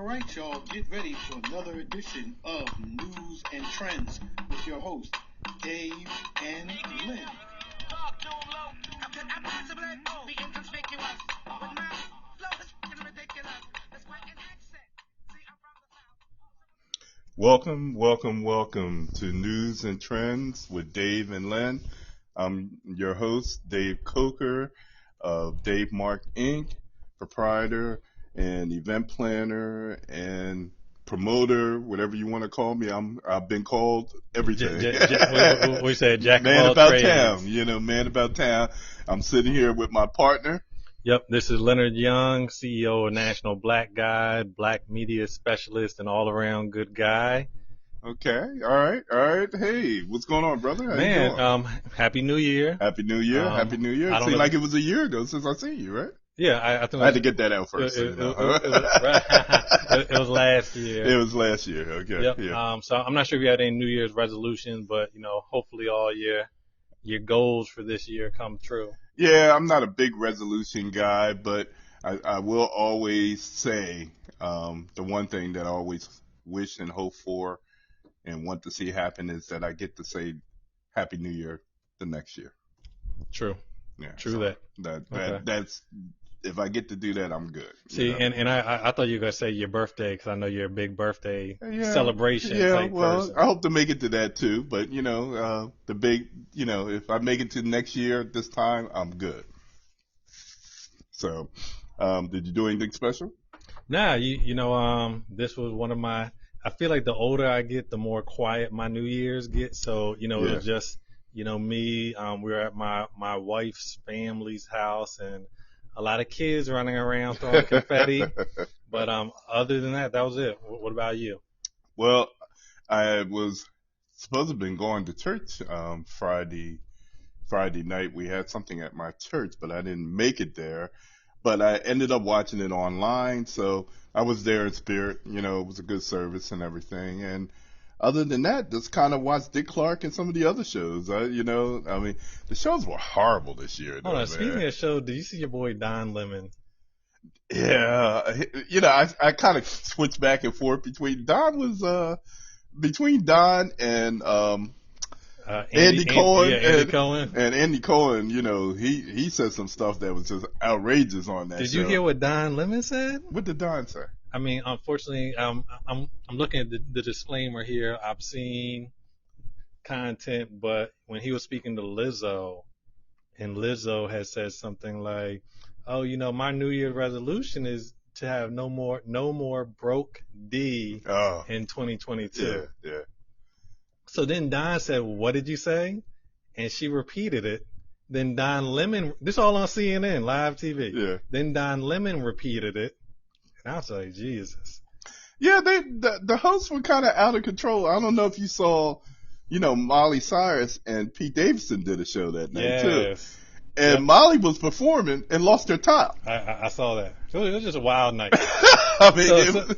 right, y'all, get ready for another edition of Newz and Trendz with your hosts, Dave and Lynn. Welcome to Newz and Trendz with Dave and Lynn. I'm your host, Dave Coker of Dave Mark Inc., proprietor and event planner and promoter, whatever you want to call me. I've been called everything. We said Jack man of all about trades. town, man about town. I'm sitting here with my partner. Yep, this is Leonard Young, CEO of National Black Guide, Black Media Specialist, and all-around good guy. Okay, all right. Hey, what's going on, brother? How you doing? Happy New Year. Happy New Year. It seemed like it was a year ago since I seen you, right? Yeah, I think I had to get that out first. It was last year. It was last year. Okay. Yep. Yeah. So I'm not sure if you had any New Year's resolutions, but hopefully all your goals for this year come true. Yeah, I'm not a big resolution guy, but I will always say the one thing that I always wish and hope for and want to see happen is that I get to say Happy New Year the next year. True. Yeah. True so Okay. That's if I get to do that, I'm good. See, and I thought you were going to say your birthday because I know you're a big birthday celebration type person. I hope to make it to that too. But, the big, if I make it to next year this time, I'm good. So, did you do anything special? Nah, this was one of my, I feel like the older I get, the more quiet my New Year's get. So, it was just, me, we were at my wife's family's house and a lot of kids running around throwing confetti. But other than that was it. What about you? Well, I was supposed to have been going to church Friday night. We had something at my church, but I didn't make it there. But I ended up watching it online, so I was there in spirit. It was a good service and everything. And other than that, just kind of watched Dick Clark and some of the other shows. The shows were horrible this year. Hold on, speaking of show, did you see your boy Don Lemon? Yeah, I kind of switched back and forth between Don and Andy Cohen. Andy Cohen. And Andy Cohen, he said some stuff that was just outrageous on that show. Did you hear what Don Lemon said? What did Don say? I mean, unfortunately, I'm looking at the disclaimer here. I've seen content, but when he was speaking to Lizzo, and Lizzo had said something like, "Oh, my New Year's resolution is to have no more broke D in 2022." Yeah. So then Don said, "What did you say?" And she repeated it. Then Don Lemon, this all on CNN live TV. Yeah. Then Don Lemon repeated it. And I was like, Jesus. Yeah, the hosts were kind of out of control. I don't know if you saw, Molly Cyrus and Pete Davidson did a show that night too. And Molly was performing and lost her top. I saw that. So it was just a wild night. It was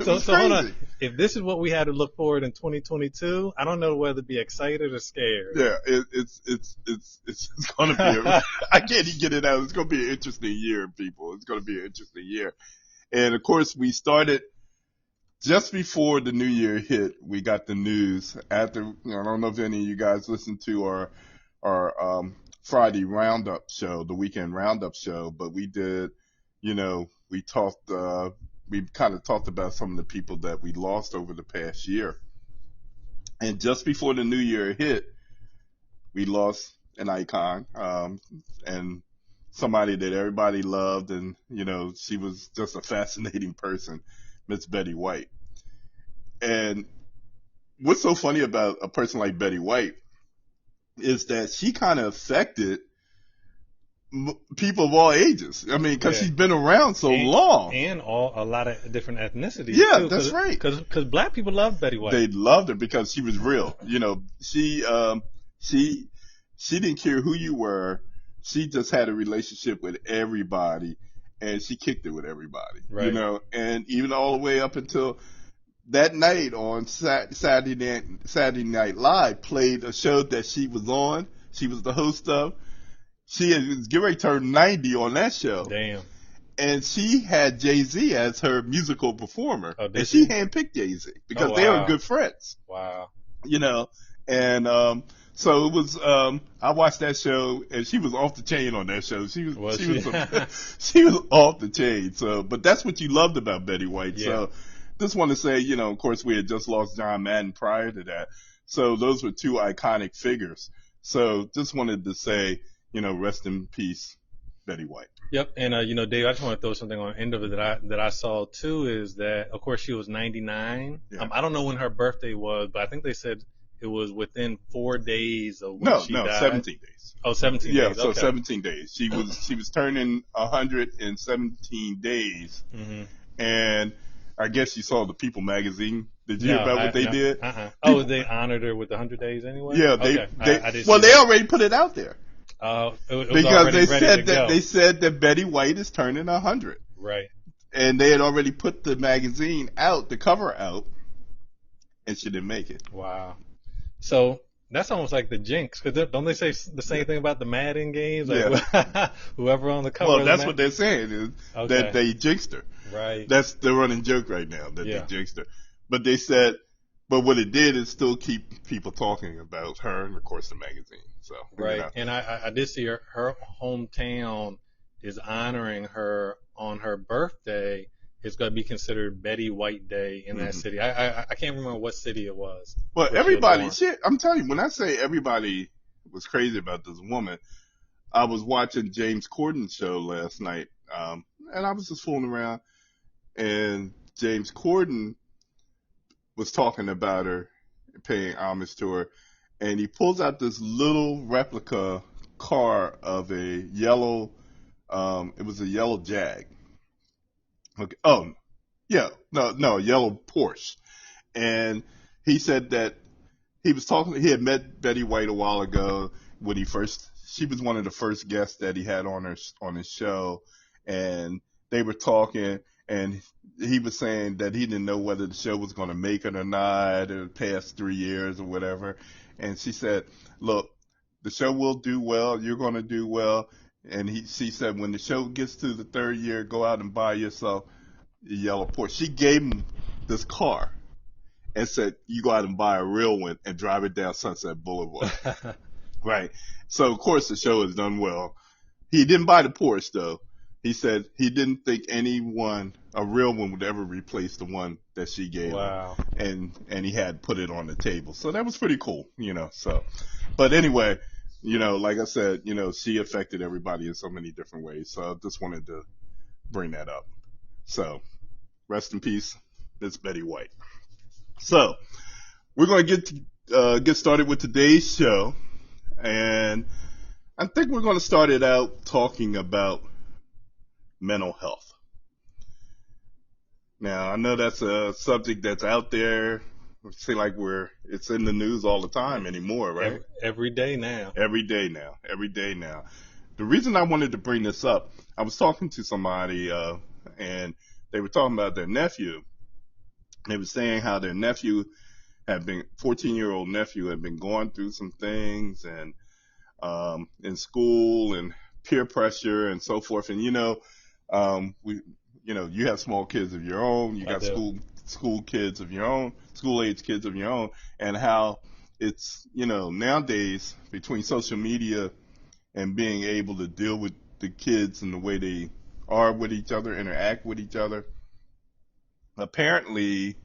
so crazy. Hold on. If this is what we had to look forward in 2022, I don't know whether to be excited or scared. Yeah, it's going to be. I can't even get it out. It's going to be an interesting year, people. It's going to be an interesting year. And of course, we started just before the new year hit. We got the news after. I don't know if any of you guys listened to our Friday roundup show, the weekend roundup show, but we did. We talked. We kind of talked about some of the people that we lost over the past year. And just before the new year hit, we lost an icon, and somebody that everybody loved, and, she was just a fascinating person, Miss Betty White. And what's so funny about a person like Betty White is that she kind of affected people of all ages. I mean, because she's been around so long. And a lot of different ethnicities. Yeah, too, that's right. Because black people love Betty White. They loved her because she was real. She didn't care who you were. She just had a relationship with everybody, and she kicked it with everybody. Right. And even all the way up until that night on Saturday Night Live played a show that she was on. She was the host of. She was getting ready to turn 90 on that show. Damn. and she had Jay-Z as her musical performer. Oh, did and she? she handpicked Jay-Z because Oh, they were wow. good friends, Wow. and so it was. I watched that show, and she was off the chain on that show. She was she was off the chain. So, but that's what you loved about Betty White. Yeah. So, just want to say, of course, we had just lost John Madden prior to that. So those were two iconic figures. So just wanted to say, rest in peace, Betty White. Yep, and Dave, I just want to throw something on the end of it that I saw too is that, of course, she was 99. Yeah. I don't know when her birthday was, but I think they said it was within 4 days of when she died. 17 days. Oh, 17 Yeah, days. so Okay. 17 days. She was turning 117 days, Mm-hmm. and I guess you saw the People magazine. Did you hear about what they did? Oh, they honored her with 100 days anyway. Yeah, okay. I did they already put it out there. It was Because already they ready said to that go. they said that Betty White is turning 100, Right. and they had already put the magazine out, the cover out, and she didn't make it. Wow. So that's almost like the jinx, because don't they say the same thing about the Madden games? Like, whoever on the cover. Well, that's what they're saying is that they jinxed her. Right. That's the running joke right now that Yeah. they jinxed her. But they said, but what it did is still keep people talking about her and of course the magazine. So Right. And I did see her hometown is honoring her on her birthday. It's going to be considered Betty White Day in that city. I can't remember what city it was. But everybody, I'm telling you, when I say everybody was crazy about this woman, I was watching James Corden's show last night, and I was just fooling around, and James Corden was talking about her, paying homage to her, and he pulls out this little replica car of a yellow, it was a yellow Jag. Okay. Oh, yeah. No, yellow Porsche. And he said that he had met Betty White a while ago when she was one of the first guests that he had on his show. And they were talking, and he was saying that he didn't know whether the show was going to make it or not in the past 3 years or whatever. And she said, look, the show will do well. You're going to do well. And she said, when the show gets to the third year, go out and buy yourself a yellow Porsche. She gave him this car and said, you go out and buy a real one and drive it down Sunset Boulevard. Right. So, of course, the show has done well. He didn't buy the Porsche, though. He said he didn't think a real one would ever replace the one that she gave him. And he had put it on the table. So that was pretty cool, so. But anyway, like I said, she affected everybody in so many different ways. So I just wanted to bring that up. So rest in peace, Miss Betty White. So we're going to get started with today's show. And I think we're going to start it out talking about mental health. Now, I know that's a subject that's out there. It seems like it's in the news all the time anymore, right? Every day now. Every day now. The reason I wanted to bring this up, I was talking to somebody, and they were talking about their nephew. They were saying how their 14-year-old nephew had been going through some things and in school and peer pressure and so forth. And you have small kids of your own. You got school kids of your own, school age kids of your own, and how it's nowadays between social media and being able to deal with the kids and the way they are with each other, interact with each other. Apparently,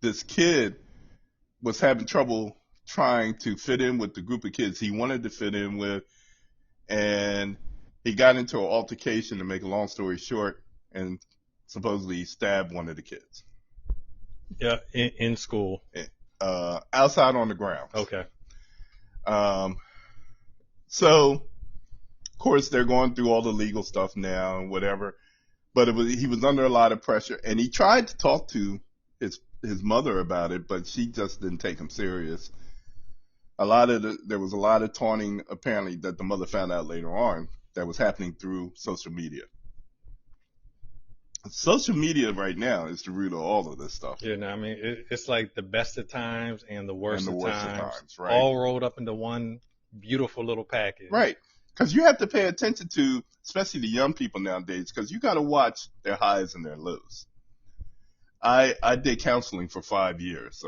this kid was having trouble trying to fit in with the group of kids he wanted to fit in with, and he got into an altercation, to make a long story short, and supposedly stabbed one of the kids. Yeah, in school. Outside on the ground. Okay. So, of course, they're going through all the legal stuff now and whatever, but he was under a lot of pressure, and he tried to talk to his mother about it, but she just didn't take him serious. There was a lot of taunting, apparently, that the mother found out later on that was happening through social media. Social media right now is the root of all of this stuff. Yeah, no, I mean, it's like the best of times and the worst of times, right? All rolled up into one beautiful little package. Right. Because you have to pay attention to, especially the young people nowadays, because you got to watch their highs and their lows. I did counseling for 5 years.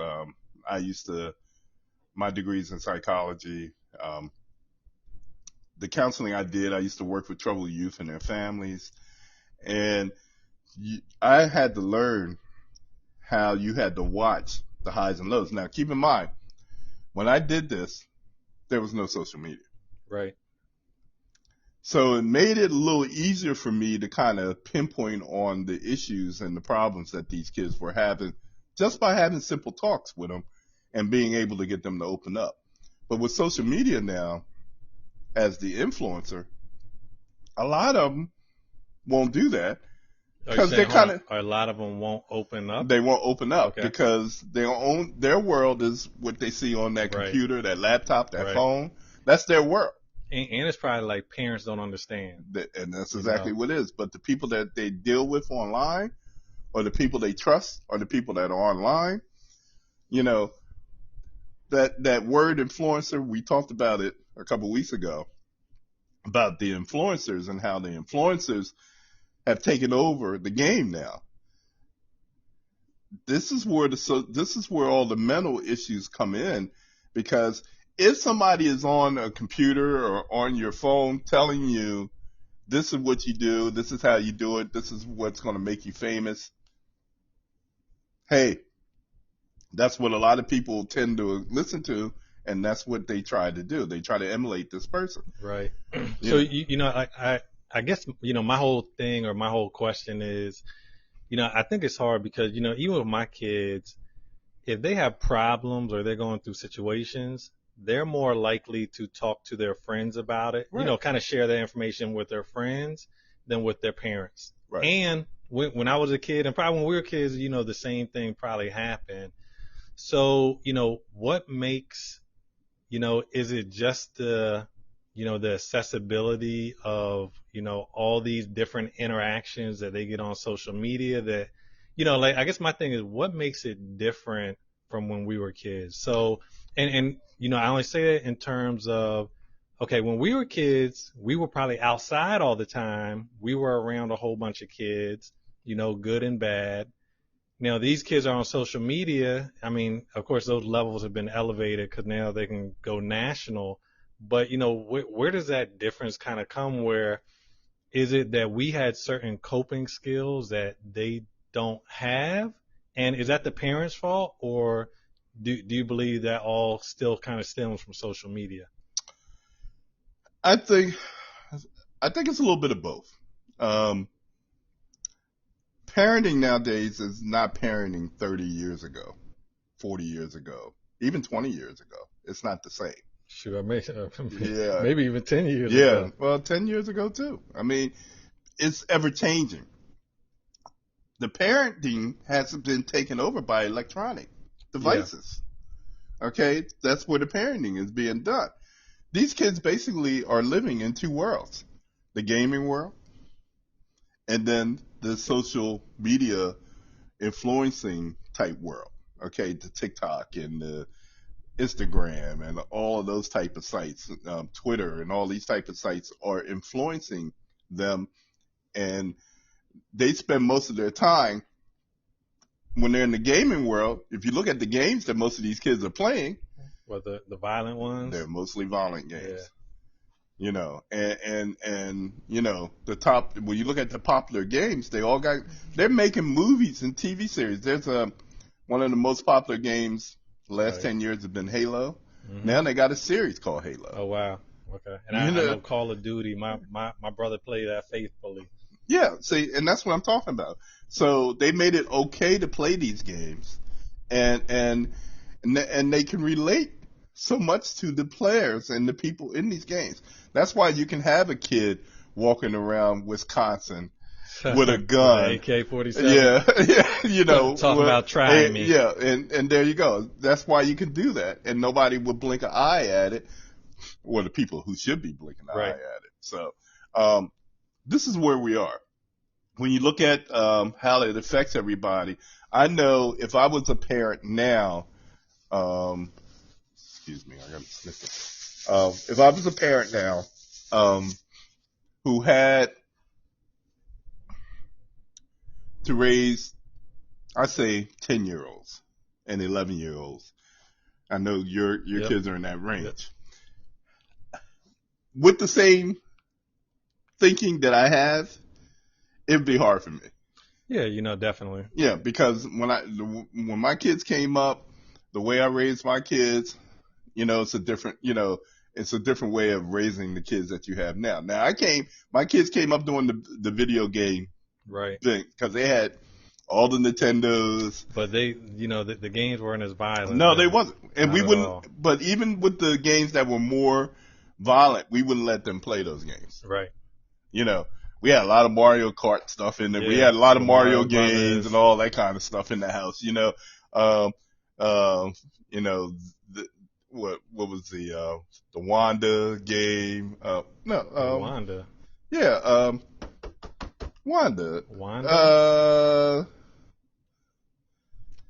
My degree's in psychology. The counseling I used to work with troubled youth and their families. And I had to learn how you had to watch the highs and lows. Now, keep in mind, when I did this, there was no social media. Right. So it made it a little easier for me to kind of pinpoint on the issues and the problems that these kids were having just by having simple talks with them and being able to get them to open up. But with social media now, as the influencer, a lot of them won't do that because they're kind of. A lot of them won't open up. They won't open up because their world is what they see on that computer, that laptop, that phone. That's their world. And it's probably like parents don't understand. And that's exactly what it is. But the people that they deal with online, or the people they trust, or the people that are online, that word influencer, we talked about it a couple weeks ago, about the influencers and how the influencers have taken over the game now. This is where all the mental issues come in, because if somebody is on a computer or on your phone telling you this is what you do, this is how you do it, this is what's going to make you famous, hey, that's what a lot of people tend to listen to, and that's what they try to do. They try to emulate this person. Right. So, I guess, my whole thing or my whole question is, I think it's hard because, even with my kids, if they have problems or they're going through situations, they're more likely to talk to their friends about it, kind of share their information with their friends than with their parents. Right. And when I was a kid, and probably when we were kids, the same thing probably happened. So, what makes, is it just the accessibility of, all these different interactions that they get on social media that, I guess my thing is what makes it different from when we were kids? So, and I only say that in terms of, okay, when we were kids, we were probably outside all the time. We were around a whole bunch of kids, good and bad. Now, these kids are on social media. I mean, of course, those levels have been elevated because now they can go national. But, where does that difference kind of come? Where is it that we had certain coping skills that they don't have? And is that the parents' fault, or do you believe that all still kind of stems from social media? I think it's a little bit of both. Parenting nowadays is not parenting 30 years ago, 40 years ago, even 20 years ago. It's not the same. Sure, maybe even 10 years ago. Yeah, well, 10 years ago too. I mean, it's ever changing. The parenting has been taken over by electronic devices. Yeah. Okay, that's where the parenting is being done. These kids basically are living in two worlds: the gaming world and then the social media influencing type world. Okay, the TikTok and the Instagram and all of those type of sites, Twitter and all these type of sites are influencing them, and they spend most of their time when they're in the gaming world. If you look at the games that most of these kids are playing, well, the violent ones, they're mostly violent games. Yeah. And the top, when you look at the popular games, they're making movies and TV series. There's one of the most popular games the last 10 years have been Halo. Mm-hmm. Now they got a series called Halo. Oh, wow. Okay. And I know Call of Duty. My brother played that faithfully. Yeah, see, and that's what I'm talking about. So they made it okay to play these games, and they can relate so much to the players and the people in these games. That's why you can have a kid walking around Wisconsin with a gun, AK-47. Yeah, talking about trying me. Yeah, and there you go. That's why you can do that, and nobody would blink an eye at it, or the people who should be blinking an eye at it. So, this is where we are. When you look at how it affects everybody, I know if I was a parent now, excuse me, I got to sniff it. If I was a parent now, who had to raise, I say, 10-year-olds and 11-year-olds. I know your Yep. kids are in that range. Yep. With the same thinking that I have, it'd be hard for me. Yeah, definitely. Yeah, because when my kids came up, the way I raised my kids, it's a different, it's a different way of raising the kids that you have now. Now my kids came up doing the video game Right. thing because they had all the Nintendos. But they, the games weren't as violent. No, they wasn't. And Not we at wouldn't, all. but even with the games that were more violent, we wouldn't let them play those games. Right. We had a lot of Mario Kart stuff in there. We Yeah, had a lot of the Mario Mario games Brothers. and all that kind of stuff in the house. What was the Wanda game? Wanda. Yeah, Wanda. Wanda?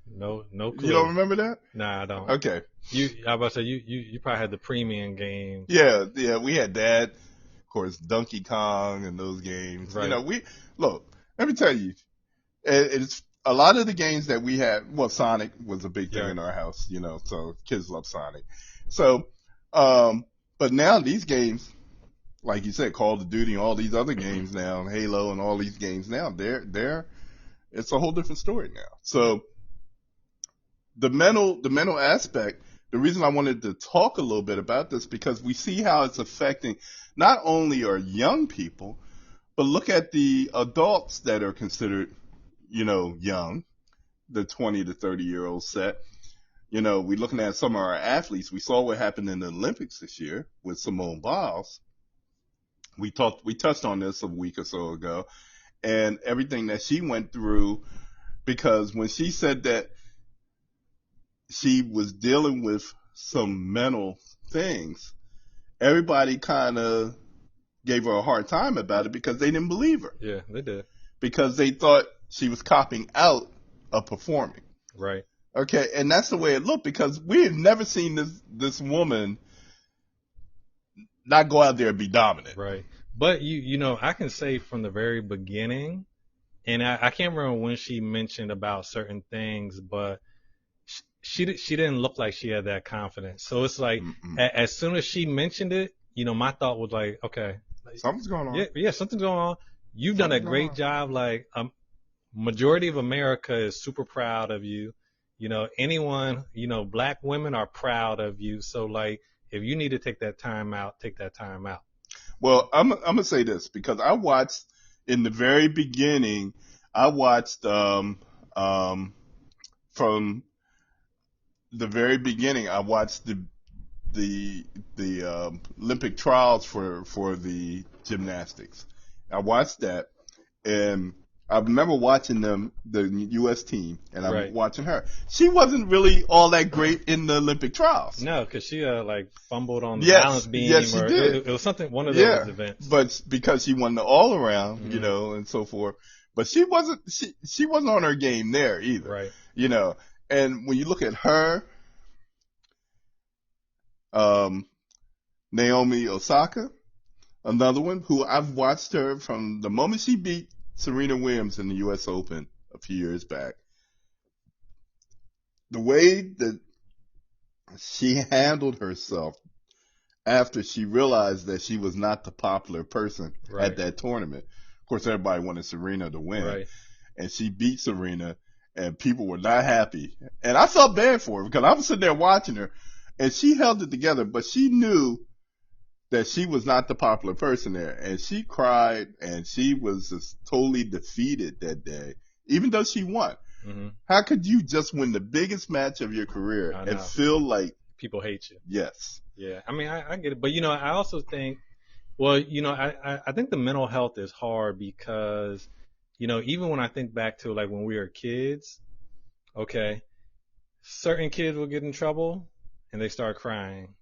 No clue. You don't remember that? Nah, I don't. Okay. I was about to say you probably had the premium games. Yeah, we had that. Of course, Donkey Kong and those games. Right. Let me tell you, it's a lot of the games that we had. Well, Sonic was a big thing Yeah. in our house, so kids love Sonic. So, but now these games, like you said, Call of Duty and all these other games now, Halo and all these games now, it's a whole different story now. So, the mental aspect, the reason I wanted to talk a little bit about this, because we see how it's affecting not only our young people, but look at the adults that are considered, young, the 20 to 30-year-old set. We're looking at some of our athletes. We saw what happened in the Olympics this year with Simone Biles. We touched on this a week or so ago, and everything that she went through, because when she said that she was dealing with some mental things, everybody kind of gave her a hard time about it because they didn't believe her. Yeah, they did. Because they thought she was copping out of performing. Right. Okay, and that's the way it looked, because we had never seen this woman not go out there and be dominant. Right. But I can say from the very beginning, and I can't remember when she mentioned about certain things, but she didn't look like she had that confidence. So it's like as soon as she mentioned it, my thought was like, okay, Something's going on. Yeah, something's going on. You've done a great job. Like, majority of America is super proud of you. Anyone, black women are proud of you. So like, if you need to take that time out, take that time out. Well, I'm gonna say this, because I watched in the very beginning. I watched from the very beginning. I watched the Olympic trials for the gymnastics. I watched that, and I remember watching the U.S. team, and I'm Right. watching her. She wasn't really all that great in the Olympic trials. No, because she like fumbled on the Yes, balance beam. yes, she or did. It was one of those events. But because she won the all around, and so forth. But she wasn't on her game there either. Right. And when you look at her, Naomi Osaka, another one who I've watched her from the moment she beat Serena Williams in the U.S. Open a few years back. The way that she handled herself after she realized that she was not the popular person Right. at that tournament. Of course, everybody wanted Serena to win. Right. And she beat Serena, and people were not happy. And I felt bad for her, because I was sitting there watching her, and she held it together, but she knew that she was not the popular person there. And she cried, and she was just totally defeated that day, even though she won. Mm-hmm. How could you just win the biggest match of your career I and know. feel like, People hate you. yes, Yeah. I mean, I get it. But, I also think, well, I think the mental health is hard because, even when I think back to like when we were kids, okay, certain kids will get in trouble and they start crying.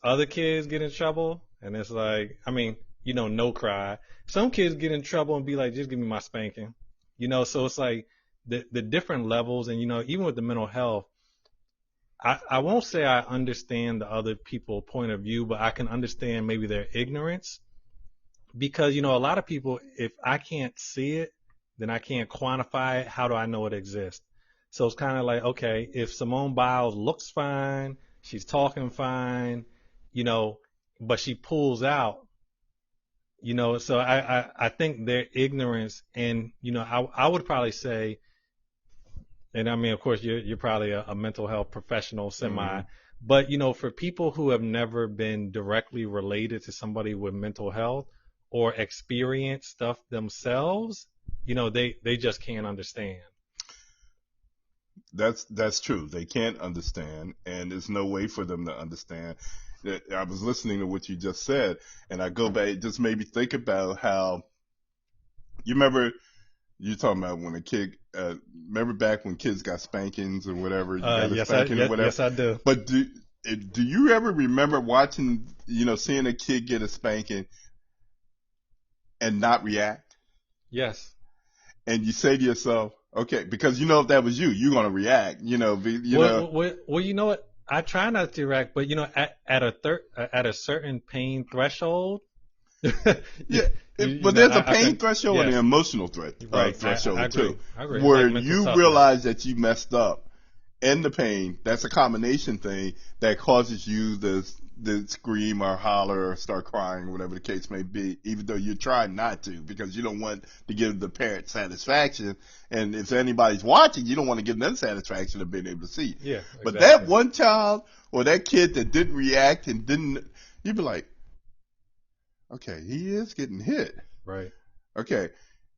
Other kids get in trouble and it's like, I mean, no cry. Some kids get in trouble and be like, just give me my spanking. So it's like the different levels, and, even with the mental health, I won't say I understand the other people's point of view, but I can understand maybe their ignorance because, a lot of people, if I can't see it, then I can't quantify it. How do I know it exists? So it's kind of like, okay, if Simone Biles looks fine, she's talking fine, but she pulls out, so I think their ignorance, and, I would probably say, and I mean, of course, you're probably a mental health professional, semi, but, for people who have never been directly related to somebody with mental health or experienced stuff themselves, they just can't understand. That's true. They can't understand, and there's no way for them to understand. I was listening to what you just said, and I go back, it just made me think about how, you remember, you're talking about when a kid, remember back when kids got spankings or whatever? You got a spanking or whatever? Yes, I do. But do you ever remember watching, seeing a kid get a spanking and not react? Yes. And you say to yourself, okay, because if that was you, you're going to react, Well, you know what? I try not to react, but at a certain pain threshold. Yeah, but there's a pain threshold and an emotional threshold too, where you realize that you messed up, and the pain. That's a combination thing that causes you to scream or holler or start crying, whatever the case may be, even though you're trying not to, because you don't want to give the parent satisfaction. And if anybody's watching, you don't want to give them satisfaction of being able to see. Yeah, exactly. But that one child or that kid that didn't react and you'd be like, okay, he is getting hit. Right. Okay.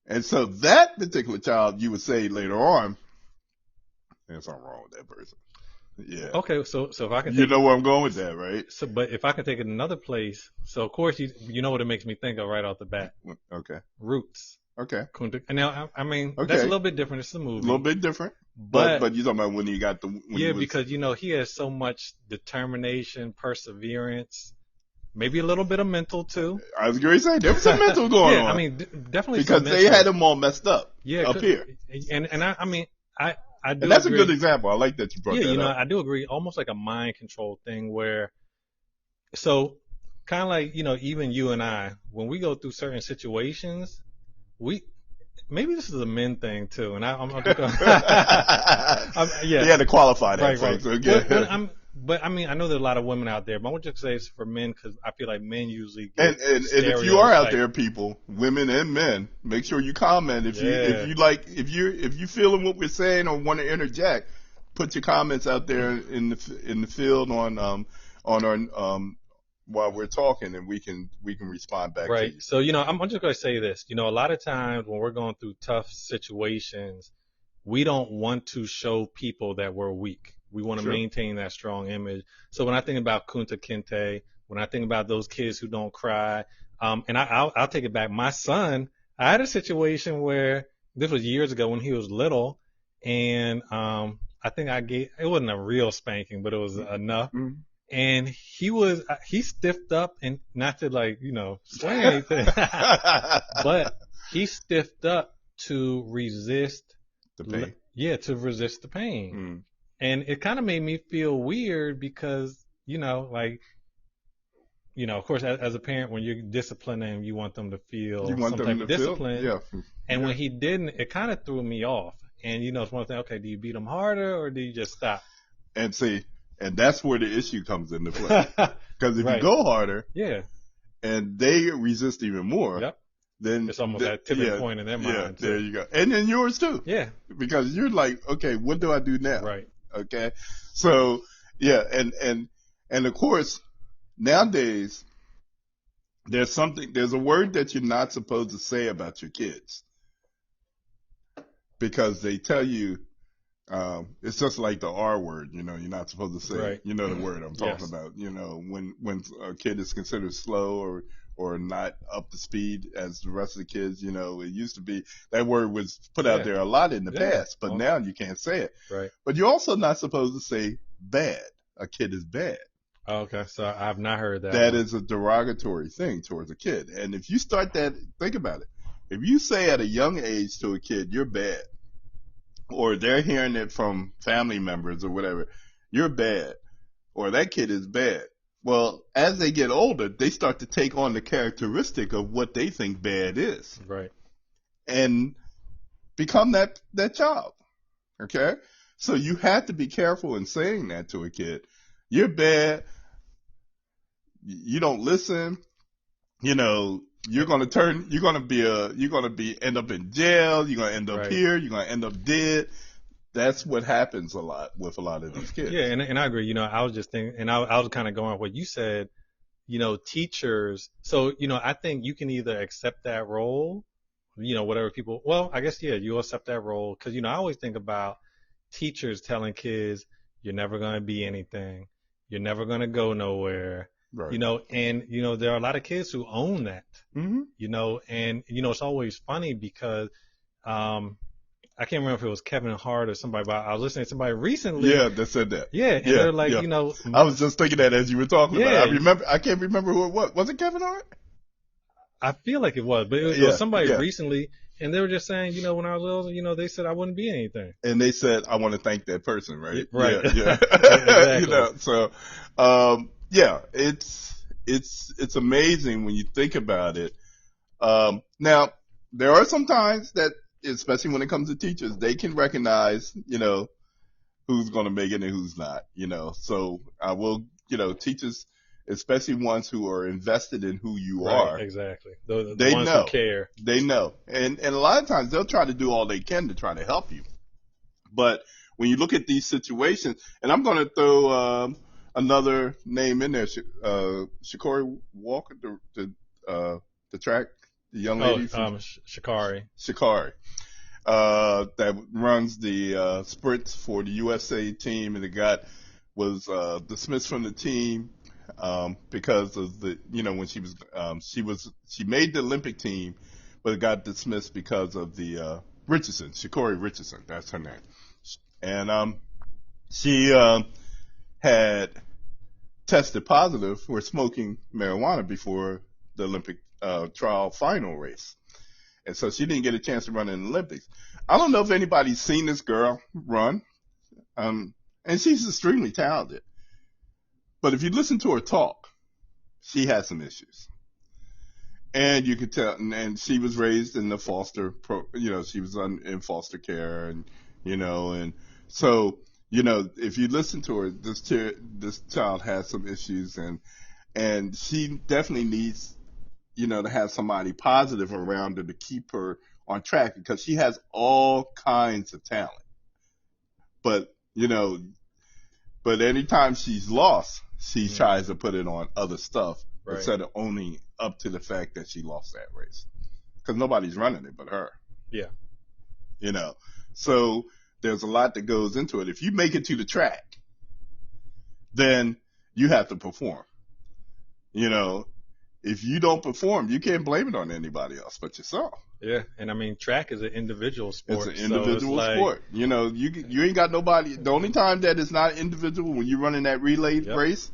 And so that particular child, you would say later on, there's something wrong with that person. Yeah. Okay, so if I can, you know where I'm going with that, right? So, but if I can take it another place, so of course you know what it makes me think of right off the bat. Okay. Roots. Okay. And now I mean that's a little bit different. It's a movie. A little bit different. But you're talking about when he got the because he has so much determination, perseverance, maybe a little bit of mental too. I was going to say there was some mental going on. I mean definitely because they had him all messed up. Yeah. Up here. And I mean I do and that's agree. A good example. I like that you brought that up. I do agree. Almost like a mind control thing where, so kind of like, even you and I, when we go through certain situations, maybe this is a men thing too. And I'm You had to qualify that. Right, folks. right. Okay. But I mean, I know there are a lot of women out there, but I want to just say it's for men because I feel like men usually get and if you are out there, people, women and men, make sure you comment if you feeling what we're saying or want to interject, put your comments out there in the field on our while we're talking, and we can respond back to you. So I'm just going to say this. A lot of times when we're going through tough situations, we don't want to show people that we're weak. We want to maintain that strong image. So when I think about Kunta Kinte, when I think about those kids who don't cry, and I'll take it back. My son, I had a situation where this was years ago when he was little, and I think it wasn't a real spanking, but it was enough. Mm-hmm. And he stiffed up, and not to swing anything, but he stiffed up to resist the pain. Yeah, to resist the pain. Mm. And it kind of made me feel weird because, of course, as a parent, when you're disciplining, you want them to feel some type of discipline. Yeah. And when he didn't, it kind of threw me off. And, it's one thing, okay, do you beat him harder or do you just stop? And see, and that's where the issue comes into play. Because if you go harder, and they resist even more, then it's almost that tipping point in their mind. Yeah, there you go. And then yours too. Yeah. Because you're like, okay, what do I do now? Right. Okay. So, and of course, nowadays, there's a word that you're not supposed to say about your kids. Because they tell you, it's just like the R word, you're not supposed to say, the word I'm talking about, when a kid is considered slow or not up to speed as the rest of the kids, it used to be that word was put out there a lot in the past, but now you can't say it. Right. But you're also not supposed to say bad. A kid is bad. Oh, okay. So I've not heard that. That is a derogatory thing towards a kid. And if you start that, think about it. If you say at a young age to a kid, you're bad, or they're hearing it from family members or whatever, you're bad, or that kid is bad. Well, as they get older, they start to take on the characteristic of what they think bad is, Right. and become that child. Okay, so you have to be careful in saying that to a kid. You're bad. You don't listen. You know, you're gonna end up in jail. You're gonna end up Right. here. You're gonna end up dead. That's what happens a lot with a lot of these kids. Yeah, and I agree. I was just thinking, and I was kind of going with what you said. Teachers. So I think you can either accept that role, whatever people. Well, I guess you accept that role because I always think about teachers telling kids, "You're never gonna be anything. You're never gonna go nowhere." Right. And there are a lot of kids who own that. Mm-hmm. And it's always funny because I can't remember if it was Kevin Hart or somebody, but I was listening to somebody recently. Yeah, that said that. Yeah, and they're like, I was just thinking that as you were talking about it. Yeah. I can't remember who it was. Was it Kevin Hart? I feel like it was, but it was somebody recently, and they were just saying, when I was little, they said I wouldn't be anything. And they said, I want to thank that person, right? Right. Yeah. Exactly. So, it's amazing when you think about it. Now, there are some times that, especially when it comes to teachers, they can recognize, who's going to make it and who's not, So I will, teachers, especially ones who are invested in who you are. Exactly. The they ones know. who care. They know. And a lot of times they'll try to do all they can to try to help you. But when you look at these situations, and I'm going to throw another name in there, Shakari Walker, the track, the young lady. Shakari. That runs the sprints for the USA team, and was dismissed from the team because of when she made the Olympic team, but it got dismissed because of the Shakari Richardson, that's her name, and she had tested positive for smoking marijuana before the Olympic trial final race. And so she didn't get a chance to run in the Olympics. I don't know if anybody's seen this girl run, and she's extremely talented. But if you listen to her talk, she has some issues. And you could tell, and she was raised in the she was in foster care, and so, if you listen to her, this child has some issues, and she definitely needs to have somebody positive around her to keep her on track, because she has all kinds of talent. But anytime she's lost, she tries to put it on other stuff instead of owning up to the fact that she lost that race. Because nobody's running it but her. Yeah. So there's a lot that goes into it. If you make it to the track, then you have to perform. If you don't perform, you can't blame it on anybody else but yourself. Yeah, and I mean, track is an individual sport. It's an individual sport. You ain't got nobody. The only time that it's not individual when you're running that relay race,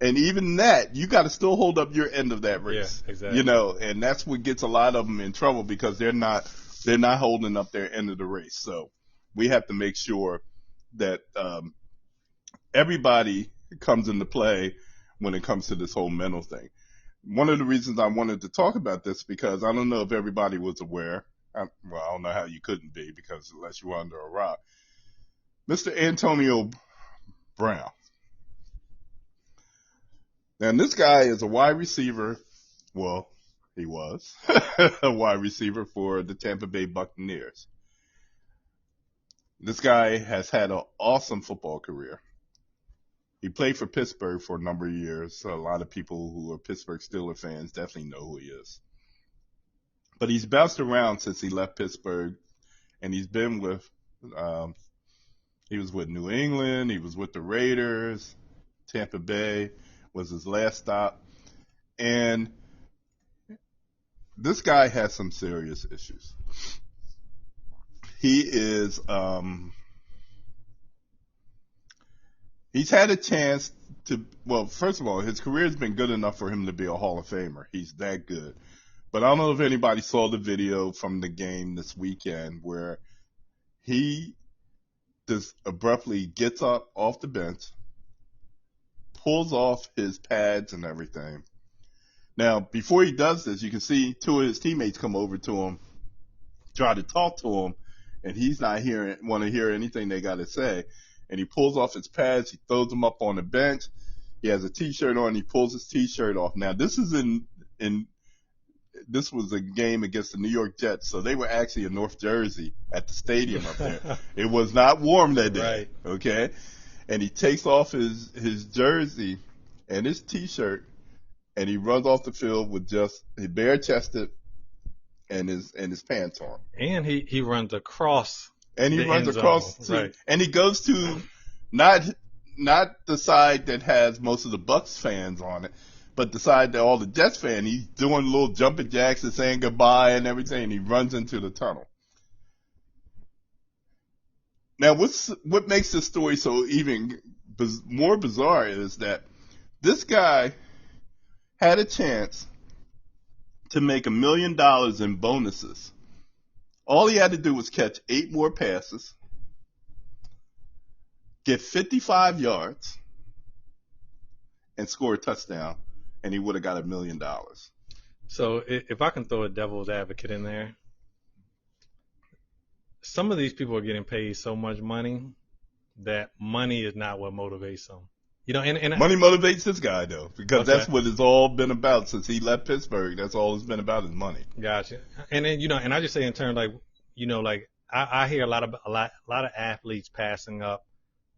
and even that, you got to still hold up your end of that race. Yeah, exactly. And that's what gets a lot of them in trouble, because they're not holding up their end of the race. So we have to make sure that everybody comes into play when it comes to this whole mental thing. One of the reasons I wanted to talk about this, because I don't know if everybody was aware. I don't know how you couldn't be, because unless you were under a rock. Mr. Antonio Brown. Now, this guy is a wide receiver. Well, he was a wide receiver for the Tampa Bay Buccaneers. This guy has had an awesome football career. He played for Pittsburgh for a number of years. So a lot of people who are Pittsburgh Steelers fans definitely know who he is. But he's bounced around since he left Pittsburgh, and he's been with he was with New England, he was with the Raiders, Tampa Bay was his last stop. And this guy has some serious issues. He is he's had a chance to, well, first of all, his career has been good enough for him to be a Hall of Famer. He's that good. But I don't know if anybody saw the video from the game this weekend where he just abruptly gets up off the bench, pulls off his pads and everything. Now, before he does this, you can see two of his teammates come over to him, try to talk to him, and he's not want to hear anything they got to say. And he pulls off his pads, he throws them up on the bench. He has a T-shirt on, he pulls his T-shirt off. Now, this is this was a game against the New York Jets, so they were actually in North Jersey at the stadium up there. It was not warm that day, right. Okay? And he takes off his jersey and his T-shirt, and he runs off the field with just bare-chested and his pants on. And he runs across. And he runs across, right. And he goes to not the side that has most of the Bucks fans on it, but the side that all the Jets fans. He's doing little jumping jacks and saying goodbye and everything. And he runs into the tunnel. Now, what makes this story so even more bizarre is that this guy had a chance to make $1 million in bonuses. All he had to do was catch 8 more passes, get 55 yards, and score a touchdown, and he would have got $1 million. So if I can throw a devil's advocate in there, some of these people are getting paid so much money that money is not what motivates them. You know, and money motivates this guy though, because okay. That's what it's all been about since he left Pittsburgh. That's all it's been about is money. Gotcha. And then and I just say in terms I hear a lot of athletes passing up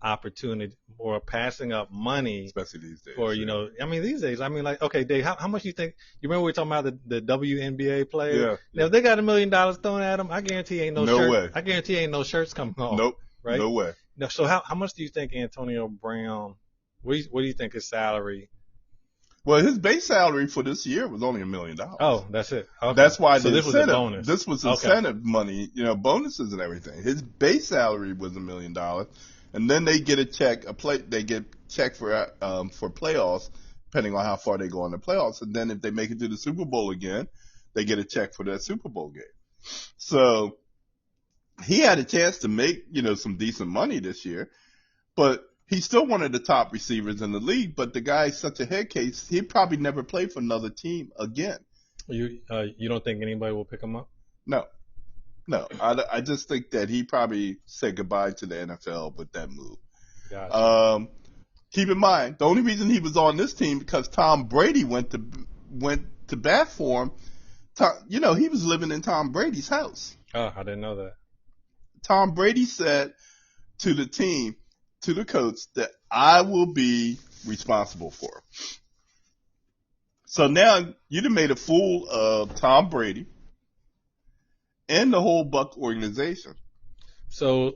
opportunity or passing up money, especially these days. For these days, okay, Dave, how much you think? You remember we were talking about the WNBA players? Yeah. Now, if they got $1 million thrown at them, I guarantee ain't no shirt. Way. I guarantee ain't no shirts coming off. Nope. Right? No way. No. So how much do you think Antonio Brown? What do you think his salary? Well, his base salary for this year was only $1 million. Oh, that's it. Okay. That's why this was a bonus. This was incentive money, bonuses and everything. His base salary was $1 million, and then they get a check. They get check for playoffs, depending on how far they go in the playoffs. And then if they make it to the Super Bowl again, they get a check for that Super Bowl game. So he had a chance to make some decent money this year, but he's still one of the top receivers in the league, but the guy's such a head case, he'd probably never play for another team again. You don't think anybody will pick him up? No. I just think that he probably said goodbye to the NFL with that move. Gotcha. Keep in mind, the only reason he was on this team because Tom Brady went to bat for him. He was living in Tom Brady's house. Oh, I didn't know that. Tom Brady said to the team, to the coach, that I will be responsible for him. So now you done made a fool of Tom Brady and the whole Buck organization. So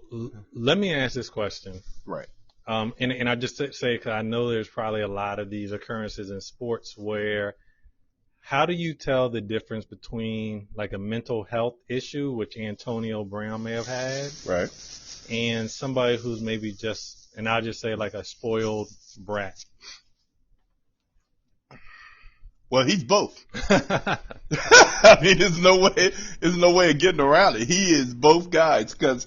let me ask this question. Right. And I just say, because I know there's probably a lot of these occurrences in sports where, how do you tell the difference between like a mental health issue, which Antonio Brown may have had, right, and somebody who's maybe just, and I'll just say like a spoiled brat? Well, he's both. I mean, there's no way of getting around it. He is both guys, because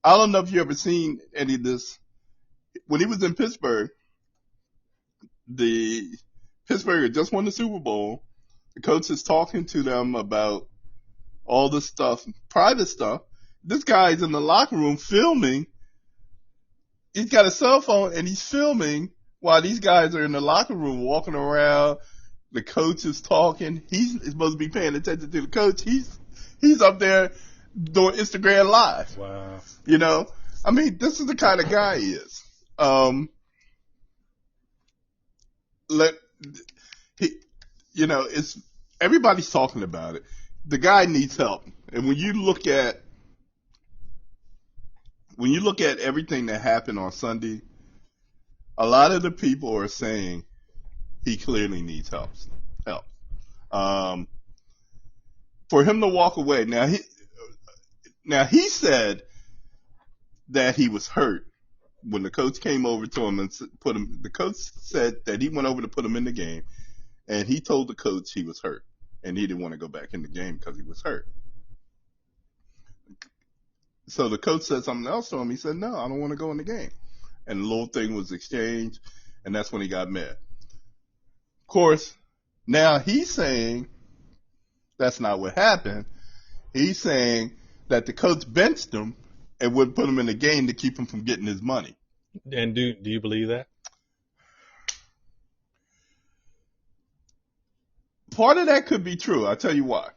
I don't know if you ever seen any of this. When he was in Pittsburgh, the Pittsburgh had just won the Super Bowl. The coach is talking to them about all this stuff, private stuff. This guy's in the locker room filming. He's got a cell phone and he's filming while these guys are in the locker room walking around. The coach is talking. He's supposed to be paying attention to the coach. He's up there doing Instagram Live. Wow. I mean, this is the kind of guy he is. It's everybody's talking about it. The guy needs help. And when you look at everything that happened on Sunday, a lot of the people are saying he clearly needs help. For him to walk away, now he said that he was hurt when the coach came over to him and put him. The coach said that he went over to put him in the game, and he told the coach he was hurt and he didn't want to go back in the game because he was hurt. So the coach said something else to him. He said, "No, I don't want to go in the game." And the little thing was exchanged. And that's when he got mad. Of course, now he's saying that's not what happened. He's saying that the coach benched him and would put him in the game to keep him from getting his money. And do you believe that? Part of that could be true. I'll tell you why.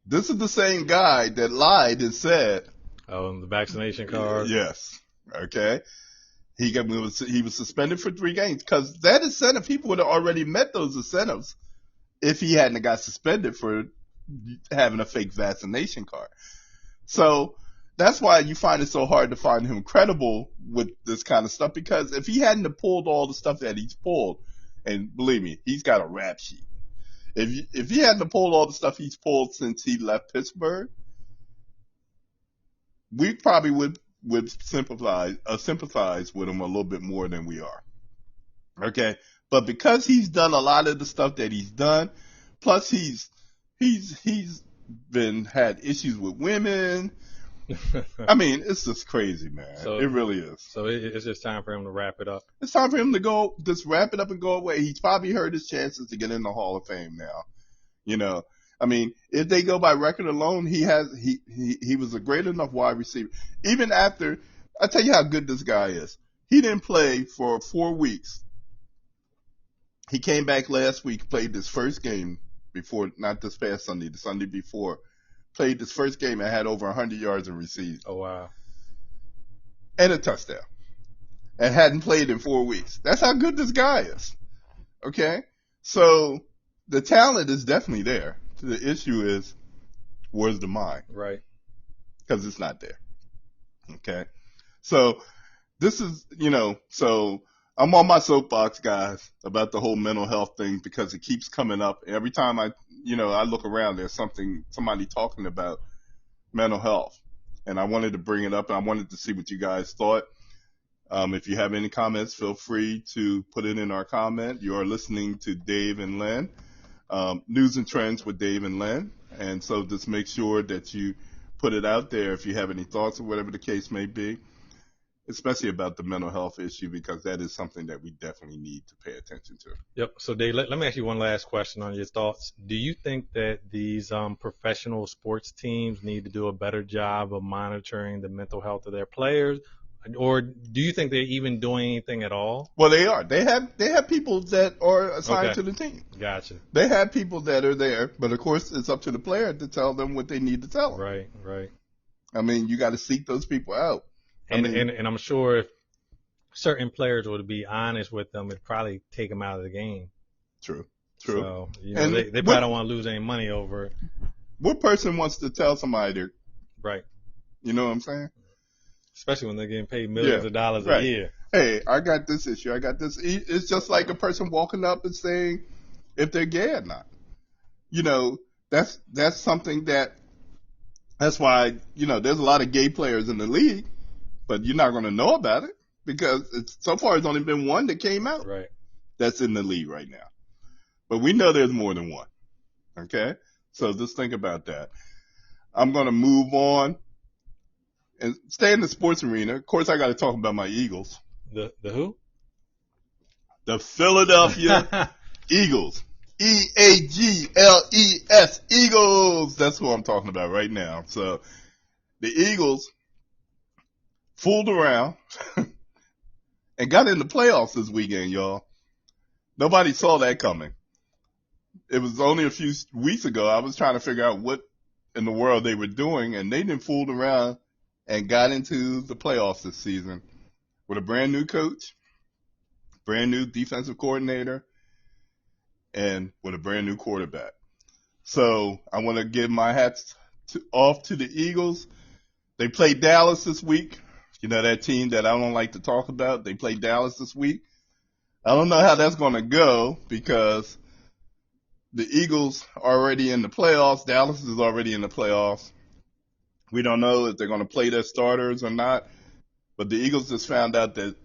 This is the same guy that lied and said, the vaccination card. Yes. Okay. He was suspended for 3 games because that incentive, people would have already met those incentives if he hadn't got suspended for having a fake vaccination card. So that's why you find it so hard to find him credible with this kind of stuff, because if he hadn't have pulled all the stuff that he's pulled, and believe me, he's got a rap sheet. If he hadn't have pulled all the stuff he's pulled since he left Pittsburgh, we probably would sympathize with him a little bit more than we are. Okay, but because he's done a lot of the stuff that he's done, plus he's had issues with women. I mean, it's just crazy, man. So, it really is. So it's just time for him to wrap it up. It's time for him to just wrap it up and go away. He's probably heard his chances to get in the Hall of Fame now. You know, I mean, if they go by record alone, he was a great enough wide receiver. Even after, I tell you how good this guy is. He didn't play for 4 weeks. He came back last week, played his first game before, not this past Sunday, the Sunday before. Played his first game and had over 100 yards in receiving. Oh, wow. And a touchdown. And hadn't played in 4 weeks. That's how good this guy is. Okay? So the talent is definitely there. The issue is, where's the mind? Right. Because it's not there. Okay? So this is, so I'm on my soapbox, guys, about the whole mental health thing because it keeps coming up. Every time I look around, there's somebody talking about mental health. And I wanted to bring it up, and I wanted to see what you guys thought. If you have any comments, feel free to put it in our comment. You are listening to Dave and Len, Newz and Trendz with Dave and Len. And so just make sure that you put it out there if you have any thoughts or whatever the case may be, especially about the mental health issue, because that is something that we definitely need to pay attention to. Yep. So, Dave, let me ask you one last question on your thoughts. Do you think that these professional sports teams need to do a better job of monitoring the mental health of their players, or do you think they're even doing anything at all? Well, they are. They have people that are assigned to the team. Gotcha. They have people that are there, but of course it's up to the player to tell them what they need to tell them. Right, right. I mean, you got to seek those people out. And I'm sure if certain players were to be honest with them, it'd probably take them out of the game. True. So, they probably don't want to lose any money over it. What person wants to tell somebody? Right. You know what I'm saying? Especially when they're getting paid millions of dollars a year. Hey, I got this issue. I got this. It's just like a person walking up and saying if they're gay or not. That's something that's why, there's a lot of gay players in the league, but you're not going to know about it because so far it's only been one that came out. Right. That's in the league right now. But we know there's more than one. Okay? So just think about that. I'm going to move on and stay in the sports arena. Of course, I got to talk about my Eagles. The who? The Philadelphia Eagles. Eagles. Eagles. That's who I'm talking about right now. So the Eagles fooled around and got in the playoffs this weekend, y'all. Nobody saw that coming. It was only a few weeks ago I was trying to figure out what in the world they were doing, and they didn't fooled around and got into the playoffs this season with a brand new coach, brand new defensive coordinator, and with a brand new quarterback. So I want to give my hats off to the Eagles. They played Dallas this week. That team that I don't like to talk about. They played Dallas this week. I don't know how that's going to go because the Eagles are already in the playoffs. Dallas is already in the playoffs. We don't know if they're going to play their starters or not. But the Eagles just found out that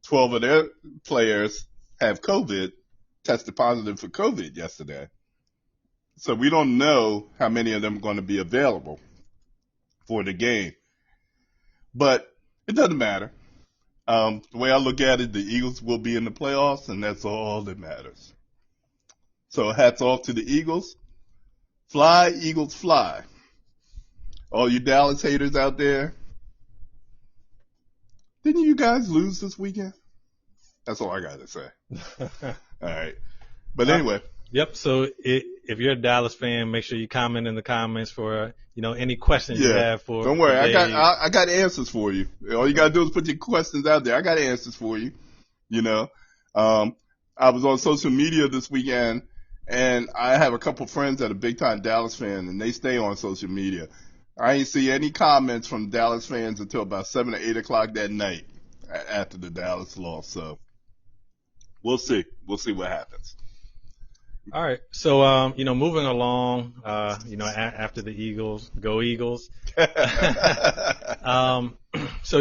12 of their players have COVID, tested positive for COVID yesterday. So we don't know how many of them are going to be available for the game. But it doesn't matter. The way I look at it, the Eagles will be in the playoffs, and that's all that matters. So hats off to the Eagles. Fly, Eagles, fly. All you Dallas haters out there, didn't you guys lose this weekend? That's all I got to say. All right. But anyway. Yep. So if you're a Dallas fan, make sure you comment in the comments for any questions you have for. Don't worry, I got answers for you. All you gotta do is put your questions out there. I got answers for you. I was on social media this weekend, and I have a couple friends that are big time Dallas fans, and they stay on social media. I ain't see any comments from Dallas fans until about 7 or 8 o'clock that night after the Dallas loss. So we'll see. We'll see what happens. All right. So, moving along, after the Eagles, go Eagles. So,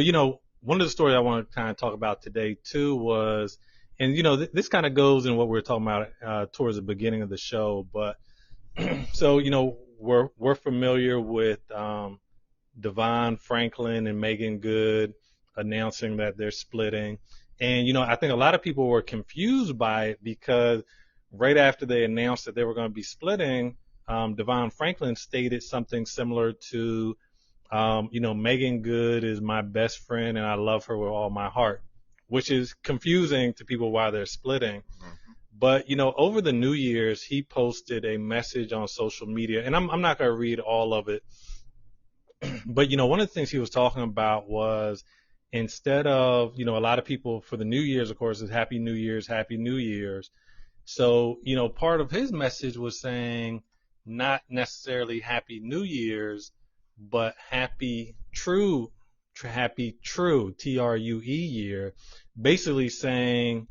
one of the stories I want to kind of talk about today too was, and, this kind of goes in what we were talking about, towards the beginning of the show, but so, we're familiar with, Devon Franklin and Megan Good announcing that they're splitting. And, I think a lot of people were confused by it because right after they announced that they were going to be splitting, Devon Franklin stated something similar to, Megan Good is my best friend and I love her with all my heart, which is confusing to people why they're splitting. Mm-hmm. But, over the New Year's, he posted a message on social media, and I'm not going to read all of it. But, one of the things he was talking about was instead of, a lot of people for the New Year's, of course, is Happy New Year's, Happy New Year's. So, part of his message was saying not necessarily Happy New Year's, but Happy True, TRUE year, basically saying,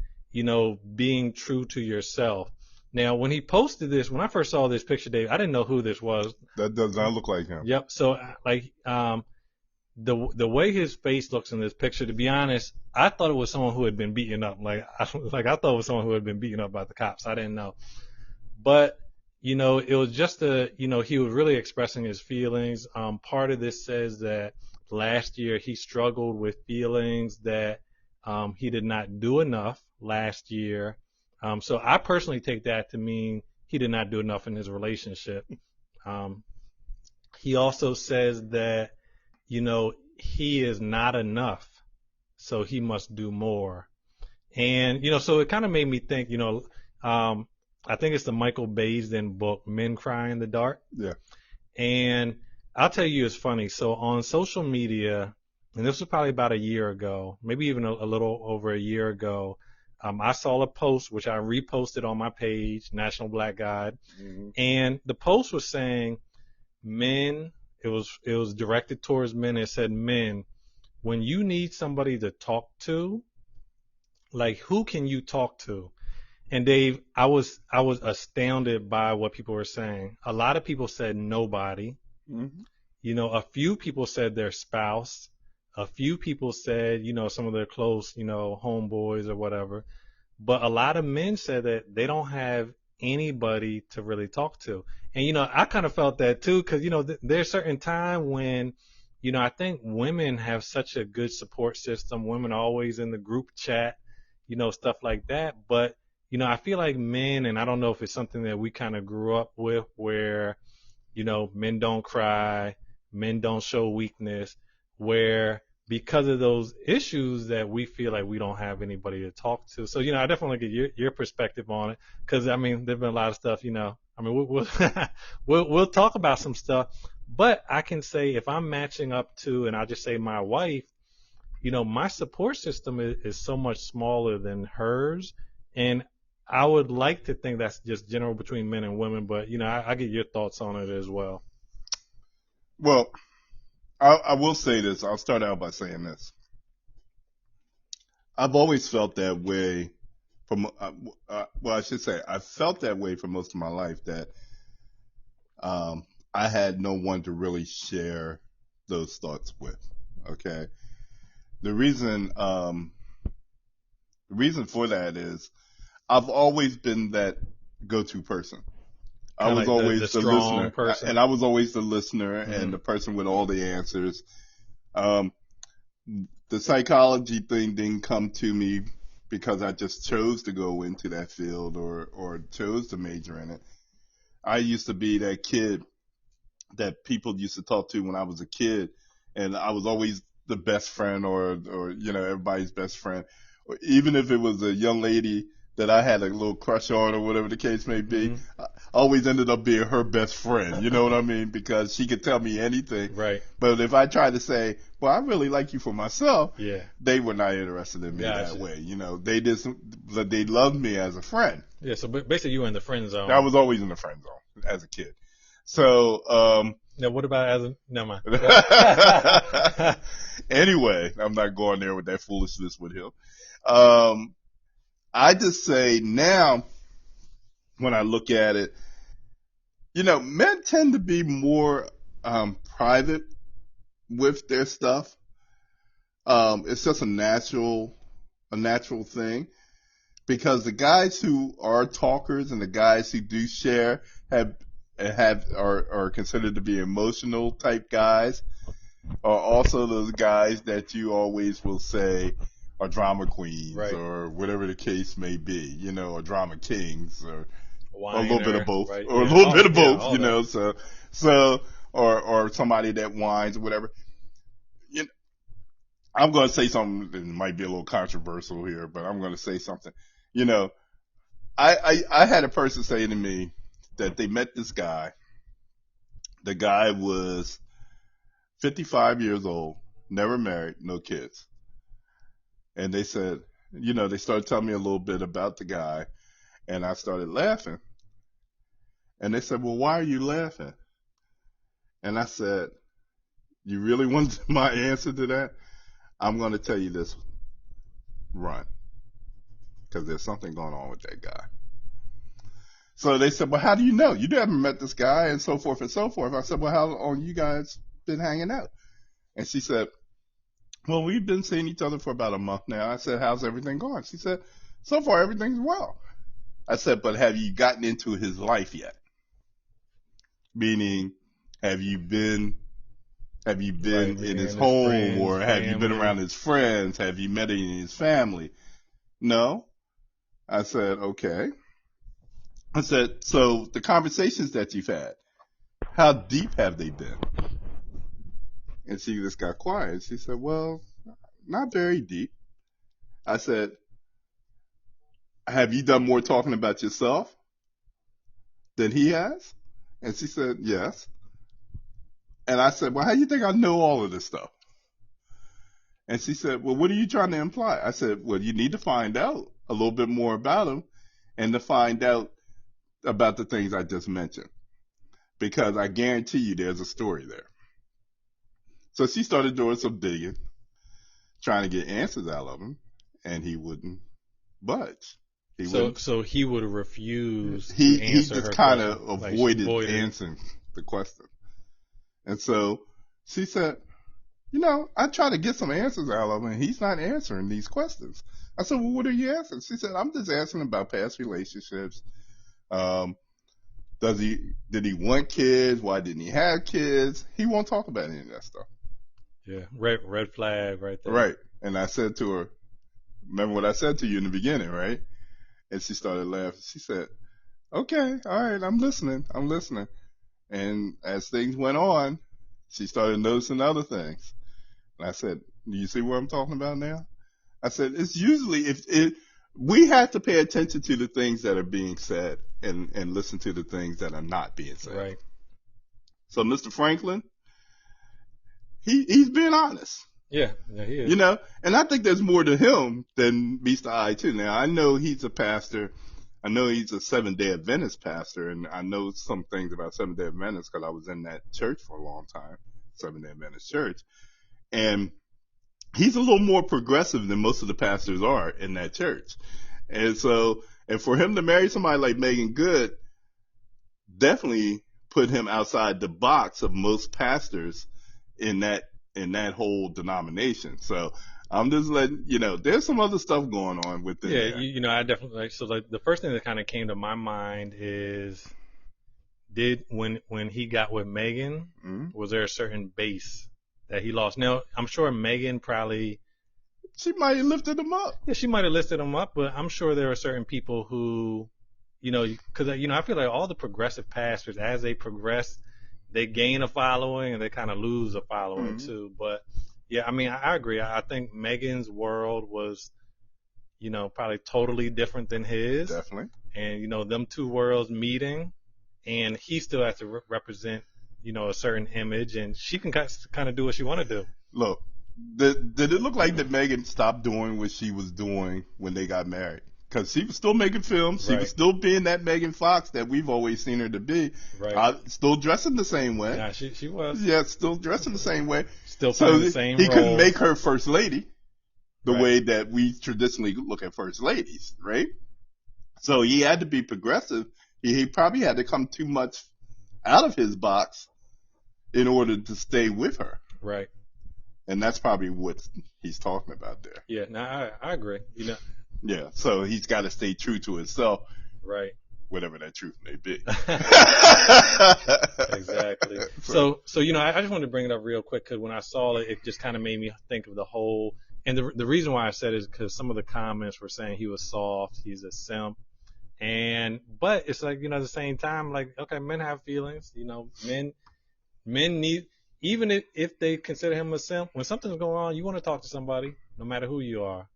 being true to yourself. Now, when he posted this, when I first saw this picture, Dave, I didn't know who this was. That does not look like him. Yep. So, the way his face looks in this picture, to be honest, I thought it was someone who had been beaten up. I thought it was someone who had been beaten up by the cops. I didn't know. But, it was just he was really expressing his feelings. Part of this says that last year he struggled with feelings that he did not do enough last year. So I personally take that to mean he did not do enough in his relationship. He also says that, he is not enough, so he must do more. And, so it kind of made me think, I think it's the Michael Baisden book, Men Cry in the Dark. Yeah. And I'll tell you, it's funny. So on social media, and this was probably about a year ago, maybe even a little over a year ago, I saw a post, which I reposted on my page, National Black Guide. Mm-hmm. And the post was saying, men, it was directed towards men. It said, men, when you need somebody to talk to, who can you talk to? And Dave, I was astounded by what people were saying. A lot of people said nobody. Mm-hmm. A few people said their spouse. A few people said, some of their close, homeboys or whatever. But a lot of men said that they don't have anybody to really talk to. And, I kind of felt that too, because, there's a certain time when, I think women have such a good support system. Women are always in the group chat, stuff like that. But, I feel like men, and I don't know if it's something that we kind of grew up with where, men don't cry, men don't show weakness, where because of those issues that we feel like we don't have anybody to talk to. So, I definitely get your perspective on it, because, there's been a lot of stuff, we'll talk about some stuff, but I can say if I'm matching up to, and I'll just say my wife, my support system is so much smaller than hers. And I would like to think that's just general between men and women, but, I get your thoughts on it as well. Well, I will say this. I'll start out by saying this. I've always felt that way I should say I felt that way for most of my life, that I had no one to really share those thoughts with. Okay. The reason for that is I've always been that go-to person. I was always the listener, person. And I was always the listener, mm-hmm. and the person with all the answers. The the psychology thing didn't come to me because I just chose to go into that field or chose to major in it. I used to be that kid that people used to talk to when I was a kid, and I was always the best friend or everybody's best friend. Or even if it was a young lady that I had a little crush on or whatever the case may be, Mm-hmm. I always ended up being her best friend. You know what I mean? Because she could tell me anything. Right. But if I tried to say, well, I really like you for myself, Yeah. they were not interested in me Gotcha. that way. They loved me as a friend. Yeah. So basically, you were in the friend zone. I was always in the friend zone as a kid. So, Now, what about as a? Never mind. anyway, I'm not going there with that foolishness with him. I just say now, when I look at it, men tend to be more private with their stuff. It's just a natural thing, because the guys who are talkers and the guys who do share are considered to be emotional type guys, are also those guys that you always will say are drama queens, right, or whatever the case may be, or drama kings, or Whiner, a little bit of both, right, or yeah. a little bit of both, that. So or somebody that whines or whatever. I'm going to say something that might be a little controversial here, but I'm going to say something. I had a person say to me that they met this guy. The guy was 55 years old, never married, no kids. And they said, they started telling me a little bit about the guy, and I started laughing. And they said, well, why are you laughing? And I said, you really want my answer to that? I'm going to tell you this. Run. Because there's something going on with that guy. So they said, well, how do you know? You haven't met this guy, and so forth and so forth. I said, well, how long you guys been hanging out? And she said, well, we've been seeing each other for about a month now. I said, how's everything going? She said, so far everything's well. I said, but have you gotten into his life yet? Meaning, have you been right, in his home, friends, or have family. You been around his friends? Have you met any of his family? No. I said, okay. I said, so the conversations that you've had, how deep have they been? And she just got quiet. She said, well, not very deep. I said, have you done more talking about yourself than he has? And she said, yes. And I said, well, how do you think I know all of this stuff? And she said, well, what are you trying to imply? I said, well, you need to find out a little bit more about him, and to find out about the things I just mentioned, because I guarantee you there's a story there. So she started doing some digging, trying to get answers out of him, and he wouldn't budge. So he would refuse to he answer just her kind of question. avoided answering the question. And so she said, I try to get some answers out of him, and he's not answering these questions. I said, well, what are you answering? She said, I'm just asking about past relationships. Did he want kids? Why didn't he have kids? He won't talk about any of that stuff. Yeah, red flag right there. Right. And I said to her, remember what I said to you in the beginning, right? And she started laughing. She said, okay, all right, I'm listening. And as things went on, she started noticing other things. And I said, do you see what I'm talking about now? I said, it's usually we have to pay attention to the things that are being said and listen to the things that are not being said. Right. So Mr. Franklin, he's being honest. Yeah, he is. And I think there's more to him than meets the eye too. Now, I know he's a pastor. I know he's a Seventh-day Adventist pastor, and I know some things about Seventh-day Adventists because I was in that church for a long time, Seventh-day Adventist church. And he's a little more progressive than most of the pastors are in that church. And so, and for him to marry somebody like Megan Good definitely put him outside the box of most pastors in that whole denomination. So I'm just letting there's some other stuff going on within there. I definitely the first thing that kind of came to my mind is, when he got with Megan, was there a certain base that he lost? Now, I'm sure Megan probably She might have lifted him up. Yeah, she might have lifted him up, but I'm sure there are certain people who, because I feel like all the progressive pastors, as they progress, they gain a following and they kind of lose a following too. But yeah, I mean, I agree. I think Megan's world was, probably totally different than his. Definitely. And them two worlds meeting, and he still has to represent, a certain image, and she can kind of do what she want to do. Look, did it look like that Megan stopped doing what she was doing when they got married? Because she was still making films. She was still being that Megan Fox that we've always seen her to be. Right. Still dressing the same way. Yeah, she was. Yeah, still dressing the same way. Still playing the same role. He couldn't make her first lady the way that we traditionally look at first ladies, right? So he had to be progressive. He probably had to come too much out of his box in order to stay with her. Right. And that's probably what he's talking about there. Yeah, no, I agree. Yeah, so he's got to stay true to himself. Right. Whatever that truth may be. Exactly. So I just wanted to bring it up real quick because when I saw it, it just kind of made me think of the whole. And the reason why I said it is because some of the comments were saying he was soft, he's a simp. But it's like, at the same time, like, okay, men have feelings, men need, even if they consider him a simp, when something's going on, you want to talk to somebody, no matter who you are.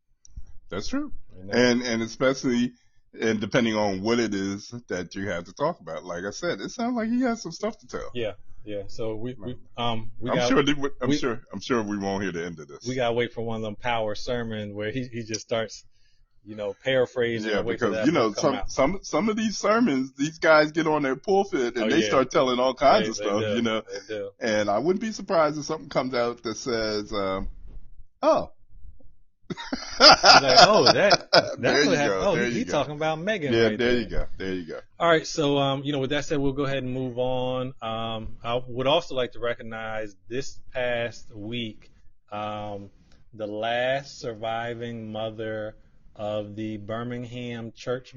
That's true. And especially, and depending on what it is that you have to talk about. Like I said, it sounds like he has some stuff to tell. Yeah. So I'm sure we won't hear the end of this. We gotta wait for one of them power sermons where he just starts, paraphrasing. Yeah, because some of these sermons, these guys get on their pulpit and they start telling all kinds of stuff. They do. And I wouldn't be surprised if something comes out that says, "Oh." Like, that's there what happened. Oh, he's talking about Megan. Yeah, right there you go. There you go. All right, so with that said, we'll go ahead and move on. I would also like to recognize this past week, the last surviving mother of the Birmingham Church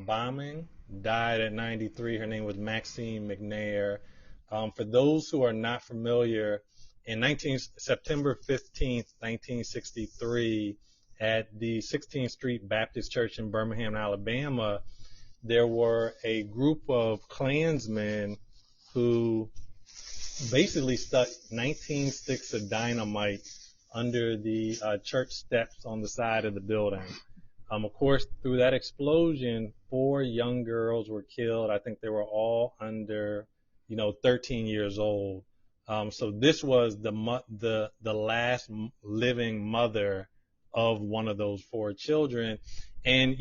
bombing died at 93. Her name was Maxine McNair. For those who are not familiar, in September 15th, 1963, at the 16th Street Baptist Church in Birmingham, Alabama, there were a group of Klansmen who basically stuck 19 sticks of dynamite under the church steps on the side of the building. Of course, through that explosion, 4 young girls were killed. I think they were all under, 13 years old. So this was the last living mother of one of those 4 children. And,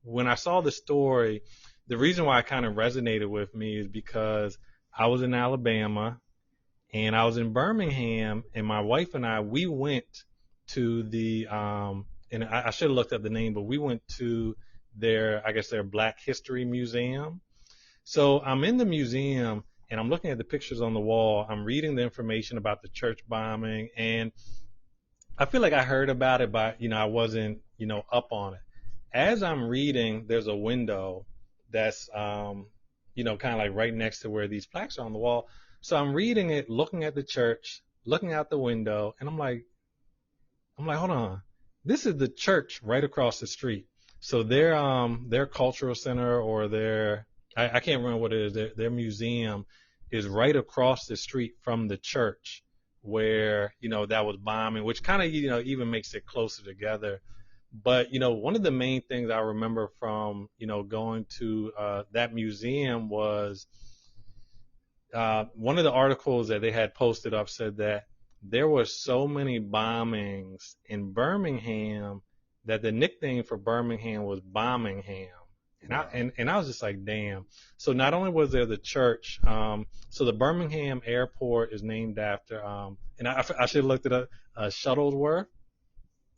when I saw the story, the reason why it kind of resonated with me is because I was in Alabama and I was in Birmingham, and my wife and we went to the, and I should have looked up the name, but we went to their Black History Museum. So I'm in the museum and I'm looking at the pictures on the wall. I'm reading the information about the church bombing, and I feel like I heard about it, but, I wasn't, up on it. As I'm reading, there's a window that's, kind of like right next to where these plaques are on the wall. So I'm reading it, looking at the church, looking out the window, and I'm like, hold on. This is the church right across the street. So their cultural center or I can't remember what it is. Their museum is right across the street from the church where, that was bombing, which kind of, even makes it closer together. But, one of the main things I remember from, going to that museum was one of the articles that they had posted up said that there were so many bombings in Birmingham that the nickname for Birmingham was Bombingham. And I was just like, damn. So not only was there the church, so the Birmingham airport is named after, and I should have looked it up, Shuttlesworth.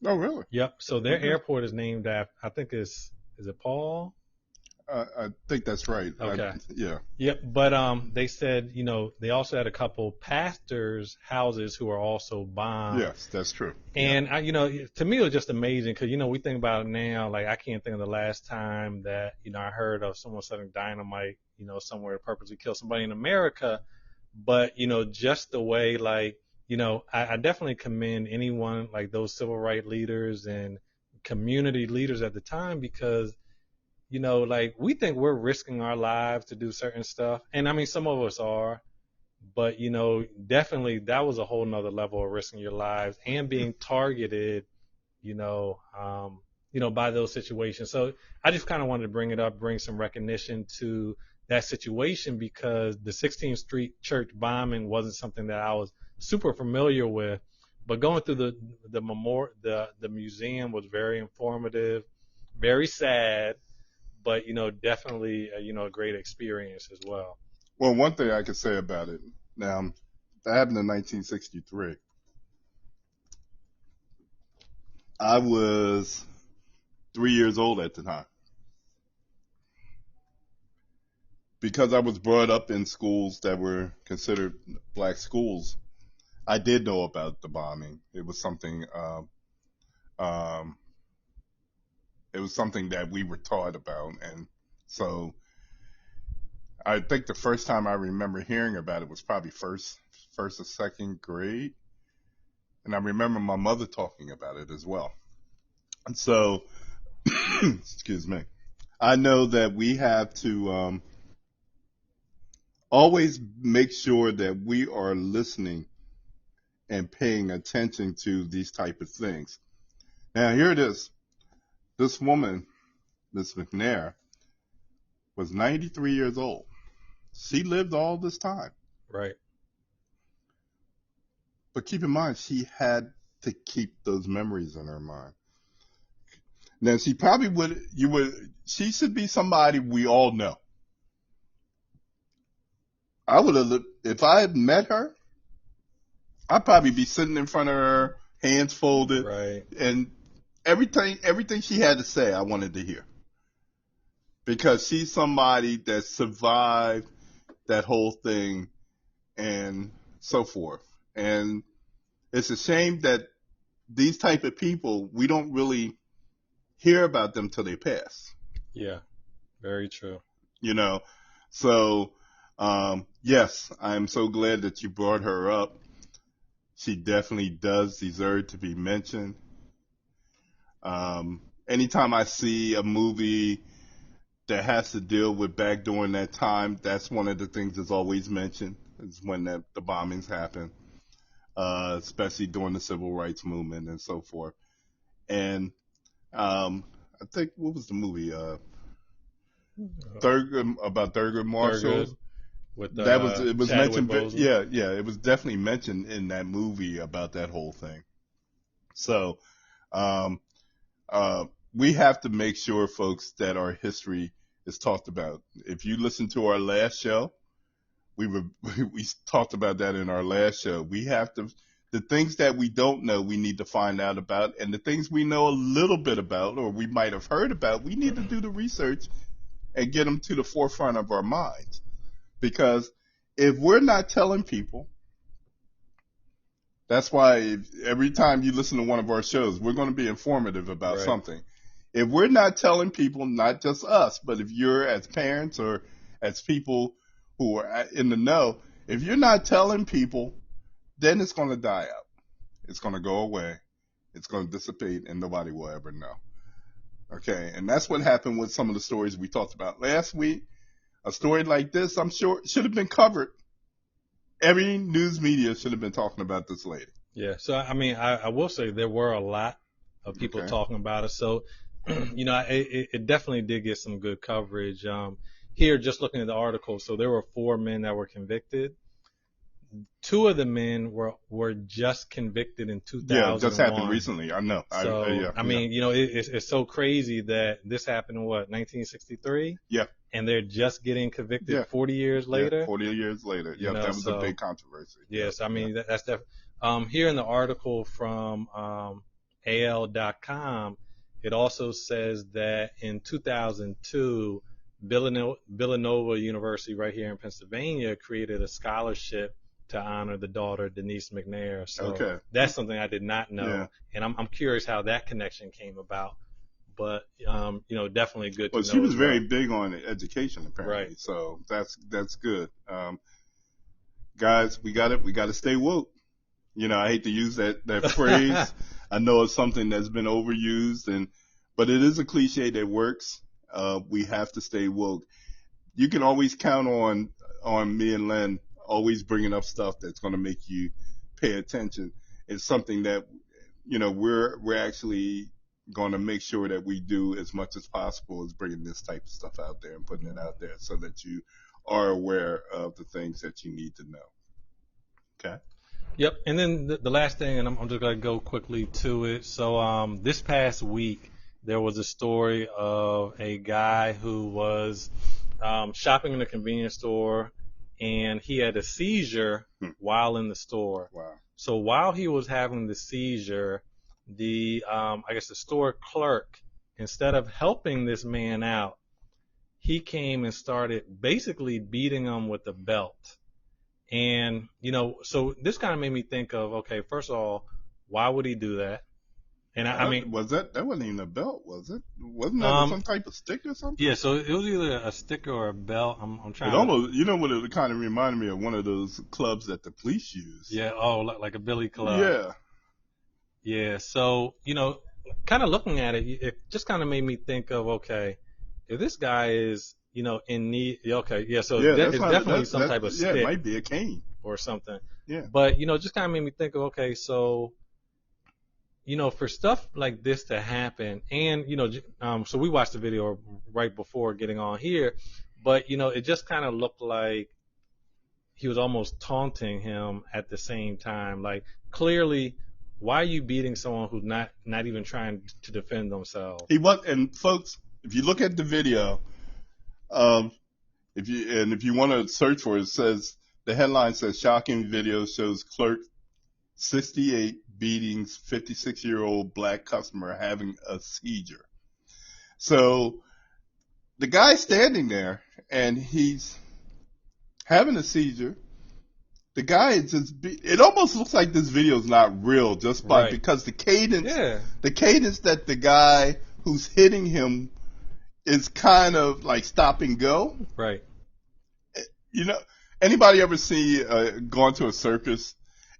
Oh, really? Yep. So their airport is named after, I think is it Paul? I think that's right. Okay. Yeah. Yep. But they said, they also had a couple pastors' houses who are also bombed. Yes, that's true. And to me it was just amazing because we think about it now. Like I can't think of the last time that I heard of someone setting dynamite somewhere to purposely kill somebody in America. But just the way like I definitely commend anyone like those civil rights leaders and community leaders at the time because, like we think we're risking our lives to do certain stuff. And I mean, some of us are, but, definitely that was a whole nother level of risking your lives and being targeted, by those situations. So I just kind of wanted to bring it up, bring some recognition to that situation because the 16th Street Church bombing wasn't something that I was super familiar with, but going through the museum was very informative, very sad, but definitely a great experience as well. Well, one thing I could say about it now, that happened in 1963. I was 3 years old at the time. Because I was brought up in schools that were considered black schools, I did know about the bombing. It was something that we were taught about, and so I think the first time I remember hearing about it was probably first or second grade, and I remember my mother talking about it as well. And so, excuse me, I know that we have to always make sure that we are listening and paying attention to these type of things. Now, here it is. This woman, Miss McNair, was 93 years old. She lived all this time. Right. But keep in mind, she had to keep those memories in her mind. Now, she probably she should be somebody we all know. I would have, if I had met her, I'd probably be sitting in front of her, hands folded, right, and everything she had to say, I wanted to hear. Because she's somebody that survived that whole thing and so forth. And it's a shame that these type of people, we don't really hear about them till they pass. Yeah, very true. So, yes, I'm so glad that you brought her up. She definitely does deserve to be mentioned. Anytime I see a movie that has to deal with back during that time, that's one of the things that's always mentioned, is when the bombings happen, especially during the civil rights movement and so forth. And I think, what was the movie? About Thurgood Marshall. It was mentioned. Yeah, it was definitely mentioned in that movie about that whole thing. So, we have to make sure, folks, that our history is talked about. If you listen to our last show, we talked about that in our last show. We have to, the things that we don't know, we need to find out about, and the things we know a little bit about, or we might have heard about, we need to do the research and get them to the forefront of our minds. Because if we're not telling people, that's why every time you listen to one of our shows, we're going to be informative about something. If we're not telling people, not just us, but if you're as parents or as people who are in the know, if you're not telling people, then it's going to die out. It's going to go away. It's going to dissipate, and nobody will ever know. Okay, and that's what happened with some of the stories we talked about last week. A story like this, I'm sure, should have been covered. Every news media should have been talking about this lady. Yeah, so I mean, I will say there were a lot of people talking about it. So, it definitely did get some good coverage. Here, just looking at the article, so there were 4 men that were convicted. 2 of the men were just convicted in 2001. Yeah, just happened recently. I know. So, I mean, it's so crazy that this happened in 1963? Yeah. And they're just getting convicted 40 years later? Yeah, 40 years later. Yeah, that was a big controversy. Yes, I mean, that's definitely. Here in the article from AL.com, it also says that in 2002, Villanova University right here in Pennsylvania created a scholarship to honor the daughter, Denise McNair. So that's something I did not know. And I'm curious how that connection came about. But, definitely good to know. Well, she was very big on education, apparently. Right. So that's good. Guys, we got to stay woke. I hate to use that phrase. I know it's something that's been overused, but it is a cliche that works. We have to stay woke. You can always count on me and Len always bringing up stuff that's going to make you pay attention. It's something that, we're actually going to make sure that we do as much as possible is bringing this type of stuff out there and putting it out there so that you are aware of the things that you need to know. Okay. Yep. And then the last thing, and I'm just going to go quickly to it. So this past week, there was a story of a guy who was shopping in a convenience store, and he had a seizure while in the store. Wow. So while he was having the seizure, the store clerk, instead of helping this man out, he came and started basically beating him with a belt. And, so this kind of made me think of, okay, first of all, why would he do that? And I mean, that wasn't even a belt, was it? Wasn't that some type of stick or something? Yeah, so it was either a stick or a belt. I'm trying. It almost, what it kind of reminded me of one of those clubs that the police use. Yeah. Oh, like a billy club. Yeah. Yeah. So kind of looking at it, it just kind of made me think of, okay, if this guy is in need. Okay. Yeah. So it's definitely some type of stick. Yeah, it might be a cane or something. Yeah. But just kind of made me think of, okay, so. For stuff like this to happen, and, so we watched the video right before getting on here, but, it just kind of looked like he was almost taunting him at the same time. Like, clearly, why are you beating someone who's not even trying to defend themselves? And folks, if you look at the video, if you want to search for it, the headline says, shocking video shows clerk 68 beatings 56-year-old black customer having a seizure. So the guy's standing there and he's having a seizure. The guy is it almost looks like this video is not real because the cadence that the guy who's hitting him is kind of like stop and go. Right. Anybody ever see gone to a circus?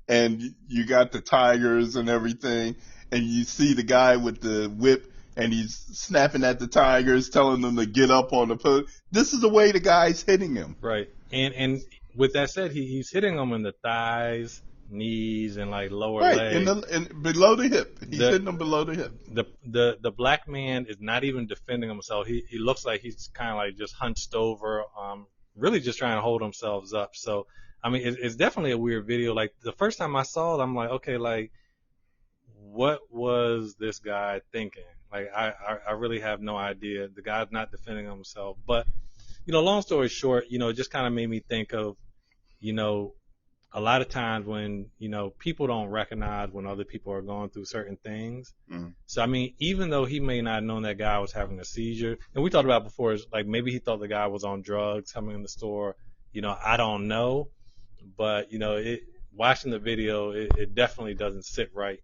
And you got the tigers and everything, and you see the guy with the whip, and he's snapping at the tigers, telling them to get up on the post. This is the way the guy's hitting him. Right. And with that said, he's hitting them in the thighs, knees, and like lower legs. And below the hip. He's hitting them below the hip. The black man is not even defending himself. He looks like he's kind of like just hunched over, really just trying to hold himself up. So. I mean, it's definitely a weird video. Like, the first time I saw it, I'm like, okay, like, what was this guy thinking? Like, I really have no idea. The guy's not defending himself. But, long story short, it just kind of made me think of, a lot of times when, people don't recognize when other people are going through certain things. Mm-hmm. So, I mean, even though he may not have known that guy was having a seizure, and we talked about before, is like maybe he thought the guy was on drugs coming in the store. I don't know. But, watching the video, it definitely doesn't sit right.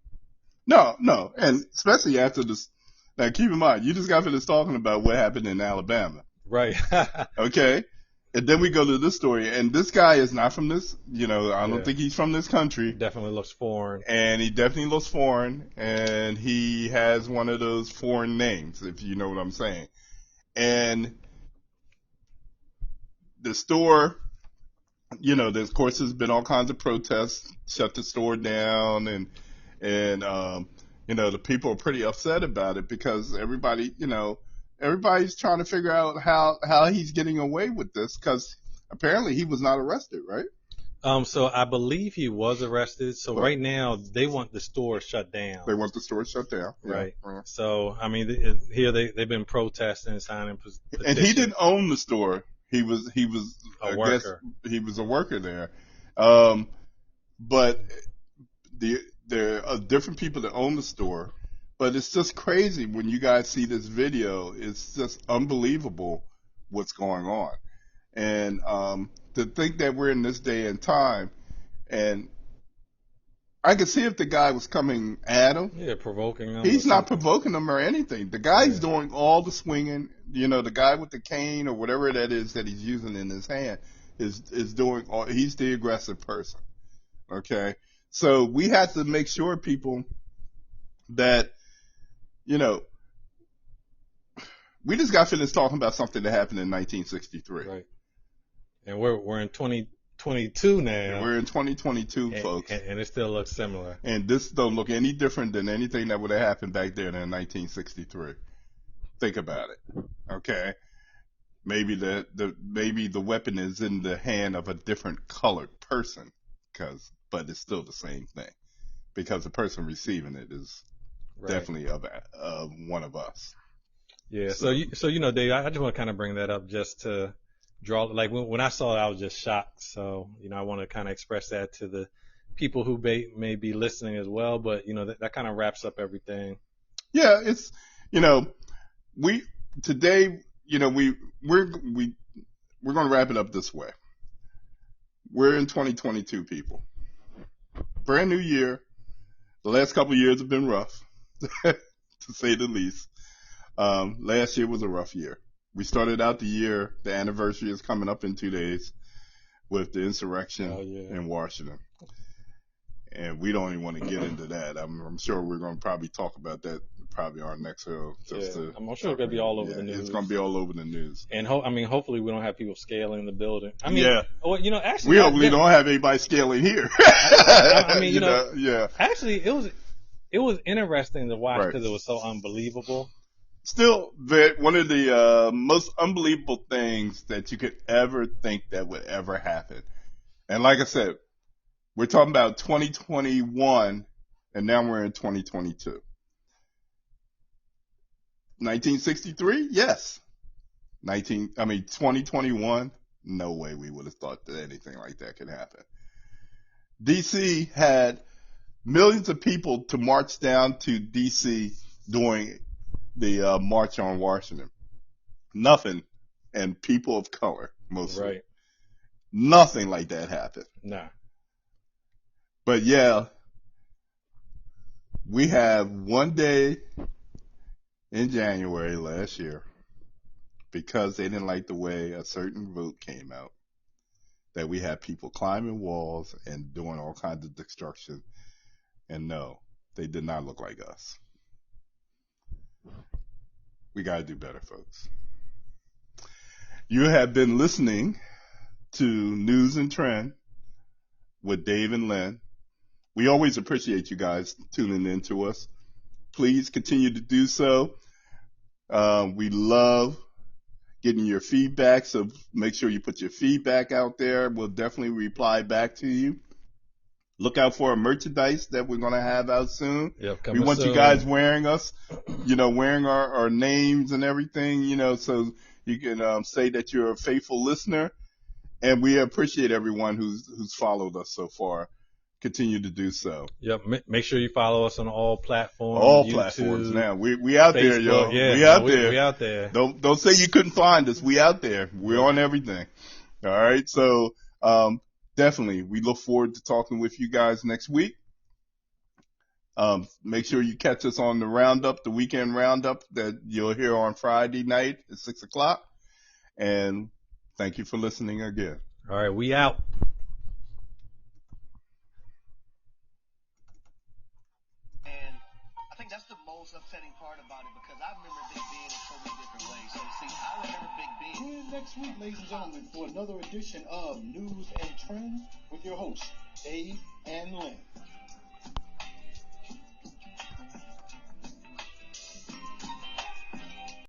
No. And especially after this. Now, keep in mind, you just got finished talking about what happened in Alabama. Right. Okay. And then we go to this story. And this guy is not from this, I don't think he's from this country. Definitely looks foreign. And he definitely looks foreign. And he has one of those foreign names, if you know what I'm saying. And the store... of course, there's been all kinds of protests, shut the store down, and the people are pretty upset about it because everybody's trying to figure out how he's getting away with this because apparently he was not arrested, right? So I believe he was arrested. So right now they want the store shut down. They want the store shut down. Right. Yeah. So, I mean, here they've been protesting, signing petitions. And he didn't own the store. He was a worker. He was a worker there. But there are different people that own the store. But it's just crazy when you guys see this video. It's just unbelievable what's going on. And to think that we're in this day and time, and I could see if the guy was coming at him. Yeah, provoking him. He's not provoking him or anything. The guy's doing all the swinging. The guy with the cane or whatever that is that he's using in his hand is doing all. He's the aggressive person. Okay, So we had to make sure, people, that, you know, we just got finished talking about something that happened in 1963. Right. And we're in 2022 now. And we're in 2022, folks. And it still looks similar. And this don't look any different than anything that would have happened back then in 1963. Think about it. Okay. Maybe the weapon is in the hand of a different colored person, but it's still the same thing, because the person receiving it is definitely of one of us. Yeah. So you know, Dave, I just want to kind of bring that up just to draw, like when I saw it, I was just shocked. So, you know, I want to kind of express that to the people who may be listening as well. But, you know, that kind of wraps up everything. Yeah. It's, you know, today, you know, we're going to wrap it up this way. We're in 2022, people. Brand new year. The last couple of years have been rough, to say the least. Last year was a rough year. We started out the year, the anniversary is coming up in 2 days, with the insurrection in Washington. And we don't even want to get into that. I'm sure we're going to probably talk about that probably our next show. I'm sure it's going to be all over the news. It's going to be all over the news. And hopefully we don't have people scaling the building. I mean, well, you know, actually, we hopefully don't have anybody scaling here. I mean, you know, yeah. Actually, it was interesting to watch because it was so unbelievable. Still, one of the most unbelievable things that you could ever think that would ever happen. And like I said, we're talking about 2021, and now we're in 2022. 1963, yes. 2021, no way we would have thought that anything like that could happen. DC had millions of people to march down to DC during the March on Washington. Nothing, and people of color mostly. Right. Nothing like that happened. Nah. But yeah, we have one day in January last year, because they didn't like the way a certain vote came out, that we had people climbing walls and doing all kinds of destruction. And no, they did not look like us. We got to do better, folks. You have been listening to Newz and Trendz with Dave and Lynn. We always appreciate you guys tuning in to us. Please continue to do so. We love getting your feedback, so make sure you put your feedback out there. We'll definitely reply back to you. Look out for our merchandise that we're going to have out soon. Yep, we want you guys wearing us, wearing our names and everything, so you can say that you're a faithful listener. And we appreciate everyone who's followed us so far. Continue to do so. Yep. Make sure you follow us on all platforms. All YouTube, platforms now. We out Facebook, there, yo. Yeah, we out there. We out there. Don't say you couldn't find us. We out there. We're on everything. All right. So definitely, we look forward to talking with you guys next week. Make sure you catch us on the weekend roundup that you'll hear on Friday night at 6:00. And thank you for listening again. All right. We out. That's the most upsetting part about it, because I remember Big Ben in so many different ways. So, see, I remember Big Ben. Tune in next week, ladies and gentlemen, for another edition of Newz and Trendz with your hosts, Dave and Lynn.